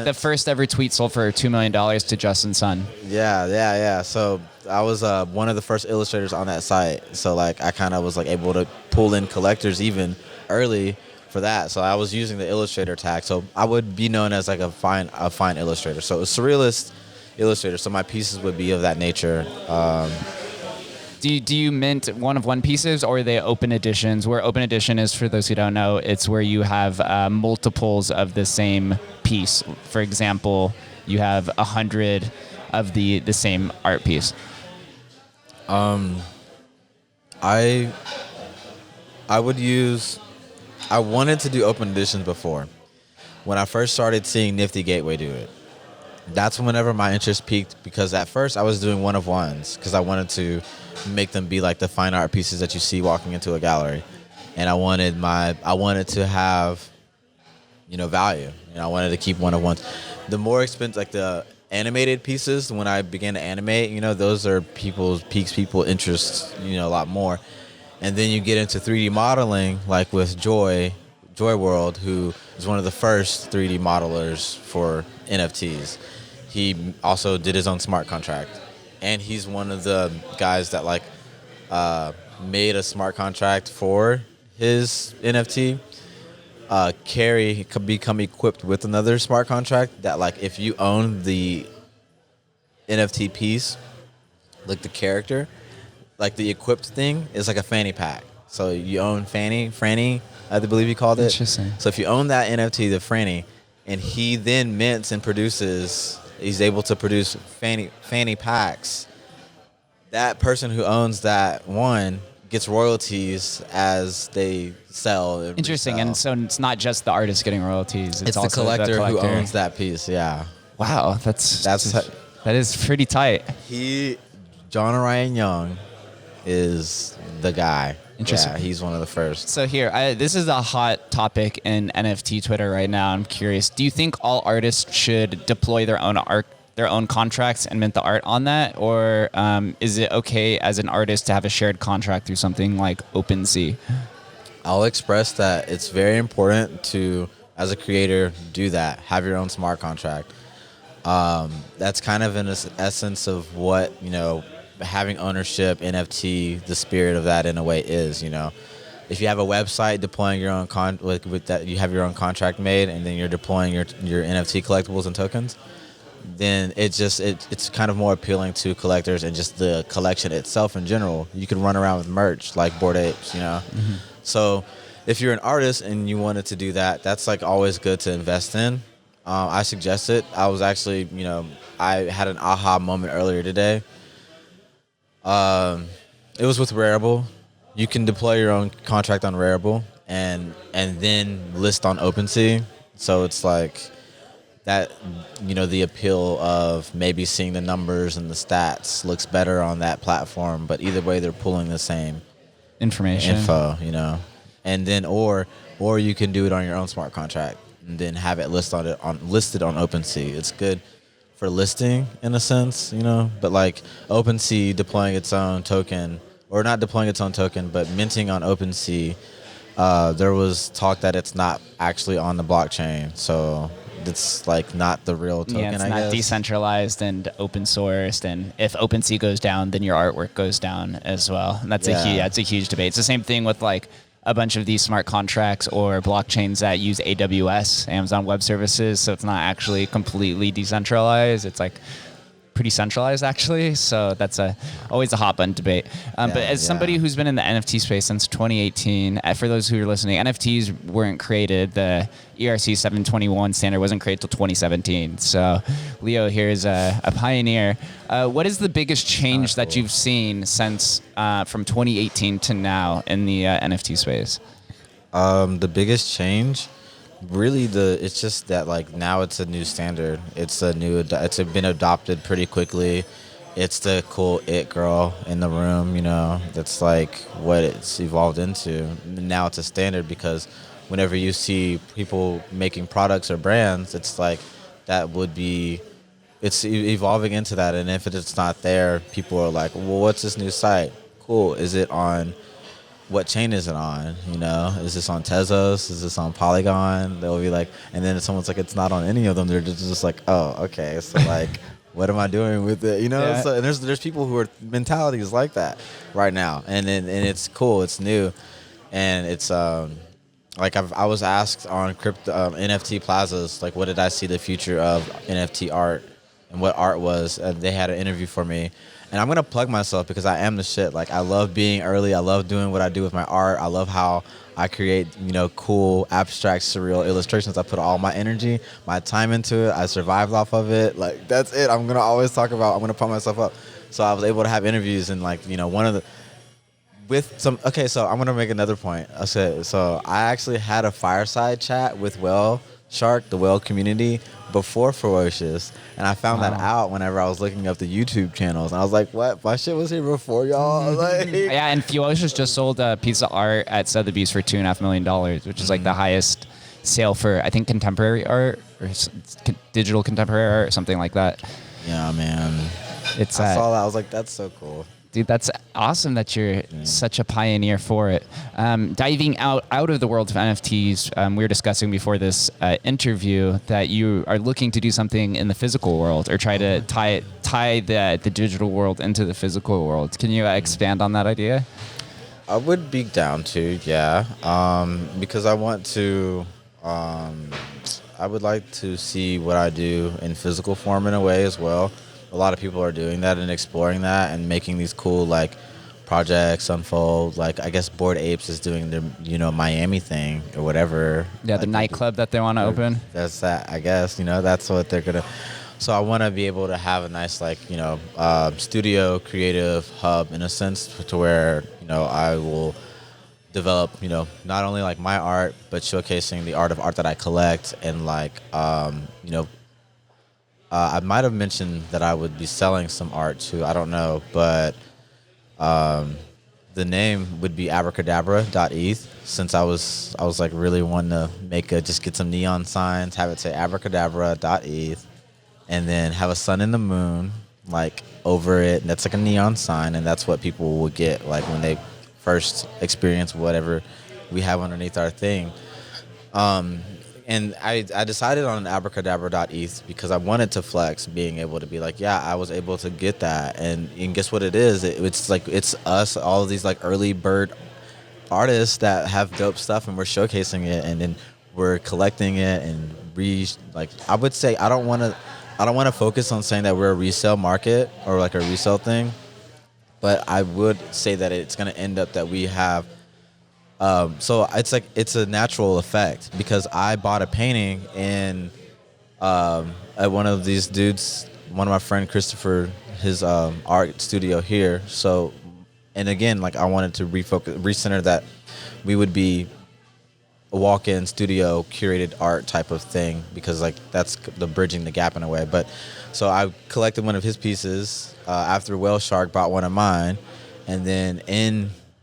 A: the first ever tweet sold for $2 million to Justin Sun.
D: Yeah. So I was one of the first illustrators on that site. So like I kind of was like able to pull in collectors even early for that. So I was using the illustrator tag. So I would be known as like a fine illustrator. So a surrealist illustrator. So my pieces would be of that nature.
A: Do you mint one-of-one pieces, or are they open editions? Where open edition is, for those who don't know, it's where you have multiples of the same piece. For example, you have 100 of the same art piece.
D: I wanted to do open editions before. When I first started seeing Nifty Gateway do it, that's whenever my interest peaked, because at first I was doing one-of-ones because I wanted to make them be like the fine art pieces that you see walking into a gallery, and I wanted to have value. I wanted to keep one-of-ones. The more expensive, like the animated pieces, when I began to animate, those are people's interests, a lot more. And then you get into 3D modeling, like with Joy World, who is one of the first 3D modelers for NFTs. He also did his own smart contract, and he's one of the guys that made a smart contract for his NFT. Carrie could become equipped with another smart contract that if you own the NFT piece, like the character, like the equipped thing is like a fanny pack. So you own Franny, I believe he called it.
A: Interesting.
D: So if you own that NFT, the Franny, and he then mints and he's able to produce fanny packs. That person who owns that one gets royalties as they sell. And
A: interesting.
D: resell.
A: And so it's not just the artist getting royalties.
D: It's
A: also
D: the collector who owns that piece. Yeah.
A: Wow, that's That is pretty tight.
D: John Ryan Young is the guy.
A: Interesting.
D: Yeah, he's one of the first.
A: So here, this is a hot topic in NFT Twitter right now. I'm curious. Do you think all artists should deploy their own art, their own contracts, and mint the art on that, or is it okay as an artist to have a shared contract through something like OpenSea?
D: I'll express that it's very important to, as a creator, do that. Have your own smart contract. That's kind of in the essence of what, having ownership, NFT, the spirit of that in a way is, If you have a website deploying your own with that, you have your own contract made, and then you're deploying your NFT collectibles and tokens, then it's kind of more appealing to collectors and just the collection itself in general. You can run around with merch like Bored Apes,
A: Mm-hmm.
D: So if you're an artist and you wanted to do that, that's like always good to invest in. I suggest it. I was actually, I had an aha moment earlier today. It was with Rarible. You can deploy your own contract on Rarible and then list on OpenSea. So it's like that, the appeal of maybe seeing the numbers and the stats looks better on that platform. But either way, they're pulling the same info, and then or you can do it on your own smart contract and then have it listed on OpenSea. It's good for listing in a sense, but like OpenSea deploying its own token, or not deploying its own token, but minting on OpenSea, there was talk that it's not actually on the blockchain, so it's like not the real token.
A: Yeah, it's not decentralized and open sourced, and if OpenSea goes down, then your artwork goes down as well. And that's a huge debate. It's the same thing with like a bunch of these smart contracts or blockchains that use AWS, Amazon Web Services, so it's not actually completely decentralized. It's like pretty centralized actually, so that's always a hot button debate. But as somebody who's been in the NFT space since 2018, for those who are listening, NFTs weren't created. The ERC 721 standard wasn't created till 2017. So Leeaux here is a pioneer. What is the biggest change that you've seen since from 2018 to now in the NFT space?
D: The biggest change, really, it's just that like now it's a new standard. It's been adopted pretty quickly. It's the cool it girl in the room, that's like what it's evolved into. Now it's a standard because whenever you see people making products or brands, it's like it's evolving into that. And if it's not there, people are like, well, what's this new site? Cool. Is it on? What chain is it on? Is this on Tezos? Is this on Polygon? They'll be like, and then if someone's like, it's not on any of them, they're just like, oh, okay. So like, what am I doing with it?
A: Yeah.
D: So, and there's people who are mentalities like that right now, and it's cool, it's new, and it's like I was asked on NFT plazas, like, what did I see the future of NFT art and what art was, and they had an interview for me. And I'm going to plug myself because I am the shit. Like, I love being early. I love doing what I do with my art. I love how I create, cool, abstract, surreal illustrations. I put all my energy, my time into it. I survived off of it. Like, that's it. I'm going to always talk about, I'm going to pump myself up. So I was able to have interviews and, like, one of the, okay, so I'm going to make another point. So I actually had a fireside chat with Whale Shark, the whale community, before Ferocious, and I found that out whenever I was looking up the YouTube channels, and I was like, what? My shit was here before y'all? Like,
A: yeah, and Ferocious just sold a piece of art at Sotheby's for $2.5 million, which is like the highest sale for, I think, contemporary art or digital contemporary art or something like that.
D: Yeah, man. I saw that. I was like, that's so cool.
A: Dude, that's awesome that you're such a pioneer for it. Diving out of the world of NFTs, we were discussing before this interview that you are looking to do something in the physical world or try to tie the digital world into the physical world. Can you expand on that idea?
D: I would be down to, yeah, because I want to. I would like to see what I do in physical form in a way as well. A lot of people are doing that and exploring that and making these cool like projects unfold. Like, I guess Bored Apes is doing their Miami thing or whatever.
A: Yeah, the nightclub that they want to open.
D: That's that. I guess that's what they're gonna. So I want to be able to have a nice like studio creative hub in a sense to where I will develop not only like my art but showcasing the art that I collect and like I might have mentioned that I would be selling some art too. I don't know, but the name would be abracadabra.eth, since I was like really wanting to just get some neon signs, have it say abracadabra.eth, and then have a sun and the moon like over it, and that's like a neon sign, and that's what people will get like when they first experience whatever we have underneath our thing. And I decided on abracadabra.eth because I wanted to flex being able to be like, yeah, I was able to get that. And guess what it is? It's like, it's us, all of these like early bird artists that have dope stuff, and we're showcasing it, and then we're collecting it and I would say I don't want to focus on saying that we're a resale market or like a resale thing, but I would say that it's going to end up that we have. So it's a natural effect, because I bought a painting in at one of these dudes, one of my friend Christopher, his art studio here. So, and again, like I wanted to recenter that we would be a walk-in studio curated art type of thing, because like that's the bridging the gap in a way. But so I collected one of his pieces after Whale Shark bought one of mine, and then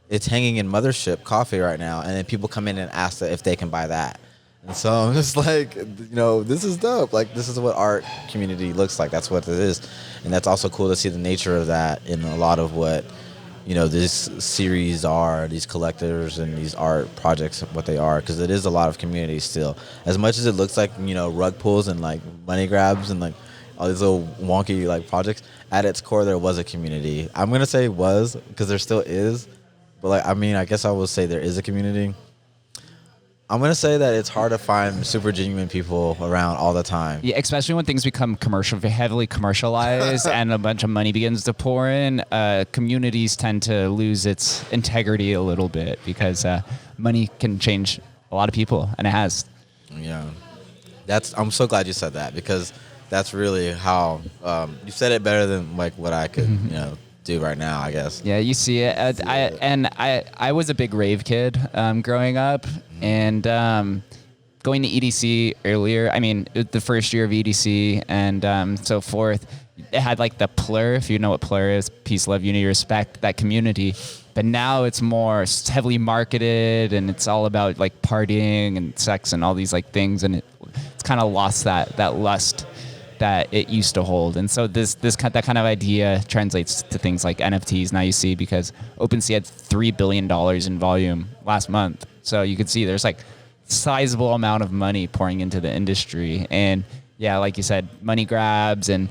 D: it's hanging in Mothership Coffee right now, and then people come in and ask if they can buy that. And so I'm just like, this is dope. Like, this is what art community looks like. That's what it is. And that's also cool to see the nature of that in a lot of what, this series are, these collectors and these art projects, what they are, because it is a lot of community still. As much as it looks like, rug pulls and like money grabs and like all these little wonky like projects, at its core, there was a community. I'm going to say was, because there still is. But like, I guess I will say there is a community. I'm going to say that it's hard to find super genuine people around all the time.
A: Yeah, especially when things become heavily commercialized and a bunch of money begins to pour in. Communities tend to lose its integrity a little bit, because money can change a lot of people, and it has.
D: Yeah. I'm so glad you said that, because that's really how you said it better than like what I could, do right now, I guess.
A: Yeah, you see it. I was a big rave kid growing up, and going to EDC earlier. I mean, the first year of EDC and so forth. It had like the Plur, if you know what Plur is, peace, love, unity, respect, that community. But now it's more heavily marketed, and it's all about like partying and sex and all these like things, and it's kind of lost that lust that it used to hold. And so that kind of idea translates to things like NFTs now, you see, because OpenSea had $3 billion in volume last month. So you can see there's like sizable amount of money pouring into the industry. And yeah, like you said, money grabs, and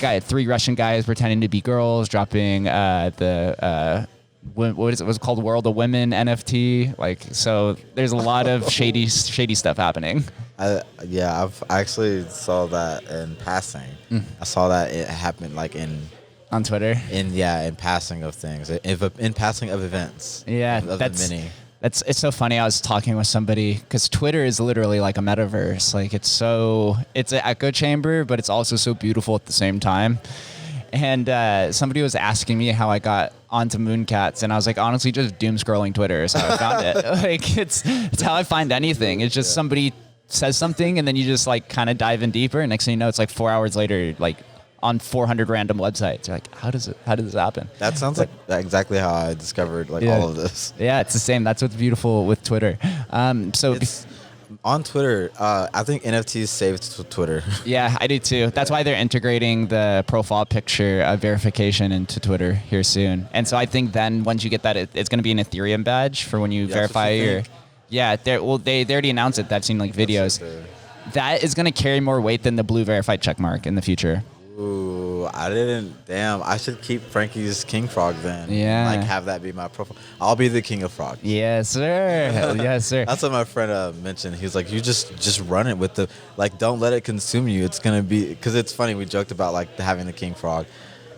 A: got 3 Russian guys pretending to be girls, dropping what's it called, World of Women NFT. Like, so there's a lot of shady stuff happening.
D: I actually saw that in passing. I saw that it happened like
A: on Twitter.
D: In passing of things, in passing of events.
A: Yeah, it's so funny. I was talking with somebody, because Twitter is literally like a metaverse. Like it's an echo chamber, but it's also so beautiful at the same time. And somebody was asking me how I got onto Mooncats, and I was like, honestly, just doom scrolling Twitter is how I found it. Like it's how I find anything. It's just somebody says something, and then you just like kind of dive in deeper, and next thing you know, it's like 4 hours later, like on 400 random websites. You're like, how did this happen?
D: That sounds like exactly how I discovered all of this.
A: Yeah, it's the same. That's what's beautiful with Twitter.
D: On Twitter, I think NFTs saved to Twitter.
A: Yeah, I do too. That's why they're integrating the profile picture verification into Twitter here soon. And so I think then once you get that, it's going to be an Ethereum badge for when you verify your. Yeah, they already announced it. I've seen like videos. That is going to carry more weight than the blue verified checkmark in the future.
D: Ooh, I didn't. Damn, I should keep Frankie's King Frog then.
A: Yeah.
D: Like have that be my profile. I'll be the king of frogs.
A: Yes, sir. Yes, sir.
D: That's what my friend mentioned. He was like, you just run it with the, like, don't let it consume you. It's going to be, because it's funny. We joked about like having the king frog.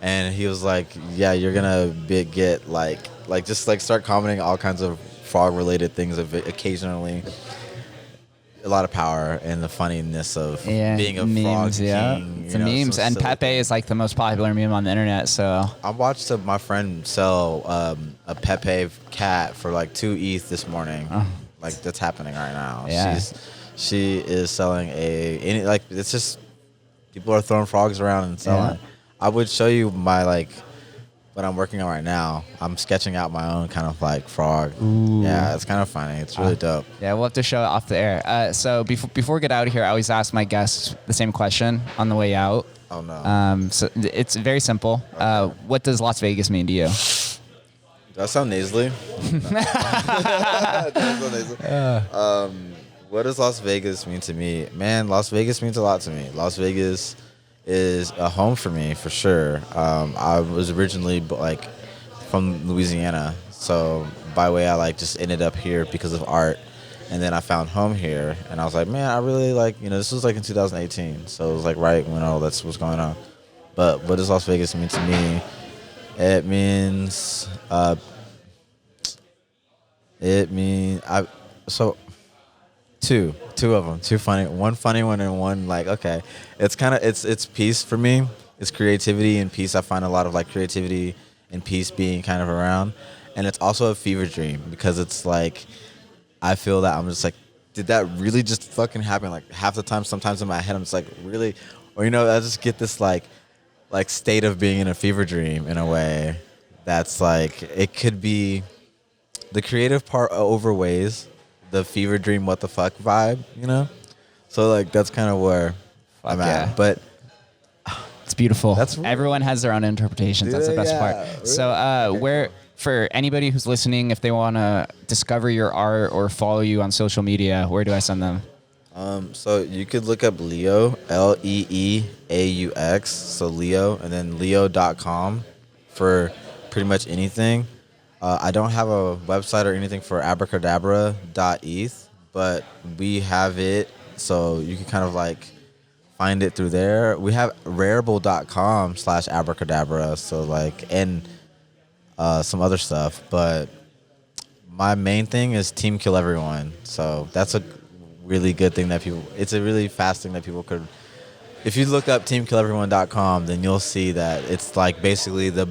D: And he was like, yeah, you're going to get like just like start commenting all kinds of frog related things of it occasionally. A lot of power and the funniness of being a
A: memes,
D: frog king.
A: It's memes, and Pepe is like the most popular meme on the internet. So
D: I watched my friend sell a Pepe cat for like 2 ETH this morning. Like that's happening right now.
A: Yeah.
D: She is selling it's just People are throwing frogs around and selling.
A: Yeah.
D: I would show you my like what I'm working on right now. I'm sketching out my own kind of like frog.
A: Ooh.
D: Yeah, it's kind of funny. It's really dope.
A: Yeah, we'll have to show it off the air. So before we get out of here, I always ask my guests the same question on the way out.
D: Oh no.
A: So it's very simple. What does Las Vegas mean to you?
D: Do I sound nasally? What does Las Vegas mean to me? Man, Las Vegas means a lot to me. Las Vegas is a home for me for sure. I was originally like from Louisiana, so by way I like just ended up here because of art, and then I found home here, and I was like, man, I really like, this was like in 2018, so it was like right when all that's was going on. But what does Las Vegas mean to me? It means two of them, one funny one and one like, okay, it's peace for me. It's creativity and peace. I find a lot of like creativity and peace being kind of around, and it's also a fever dream because it's like I feel that I'm just like, did that really just fucking happen? Like half the time, sometimes in my head I'm just like, really, or I just get this like state of being in a fever dream in a way that's like, it could be the creative part overweighs the fever dream what the fuck vibe, so like that's kind of where I'm at. But
A: it's beautiful.
D: That's
A: everyone has their own interpretations. That's the best part.
D: Really.
A: So where for anybody who's listening, if they want to discover your art or follow you on social media, where do I send them?
D: So you could look up Leeaux, Leeaux, so Leeaux, and then Leeaux.com for pretty much anything. I don't have a website or anything for abracadabra.eth, but we have it, so you can kind of like find it through there. We have rareable.com/abracadabra, so like, and some other stuff, but my main thing is Team Kill Everyone. So that's a really good thing that it's a really fast thing that people could, if you look up teamkilleveryone.com, then you'll see that it's like basically the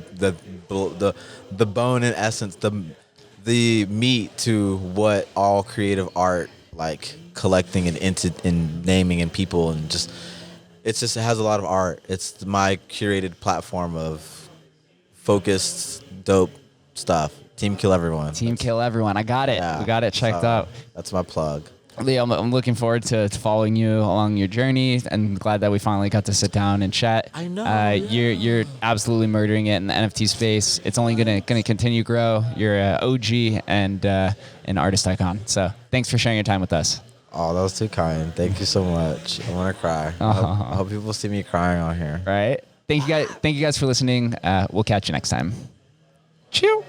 D: bone and essence, the meat to what all creative art, like collecting and naming and people, and just it has a lot of art. It's my curated platform of focused dope stuff. Team Kill Everyone.
A: Kill Everyone. I got it.
D: Yeah,
A: we got it checked out.
D: That's my plug.
A: Leeaux, I'm looking forward to following you along your journey, and glad that we finally got to sit down and chat.
D: I know.
A: You're absolutely murdering it in the NFT space. It's only gonna continue to grow. You're an OG and an artist icon. So thanks for sharing your time with us.
D: Oh, that was too kind. Thank you so much. I want to cry. I hope people see me crying on here.
A: Right. Thank you guys for listening. We'll catch you next time. Cheers.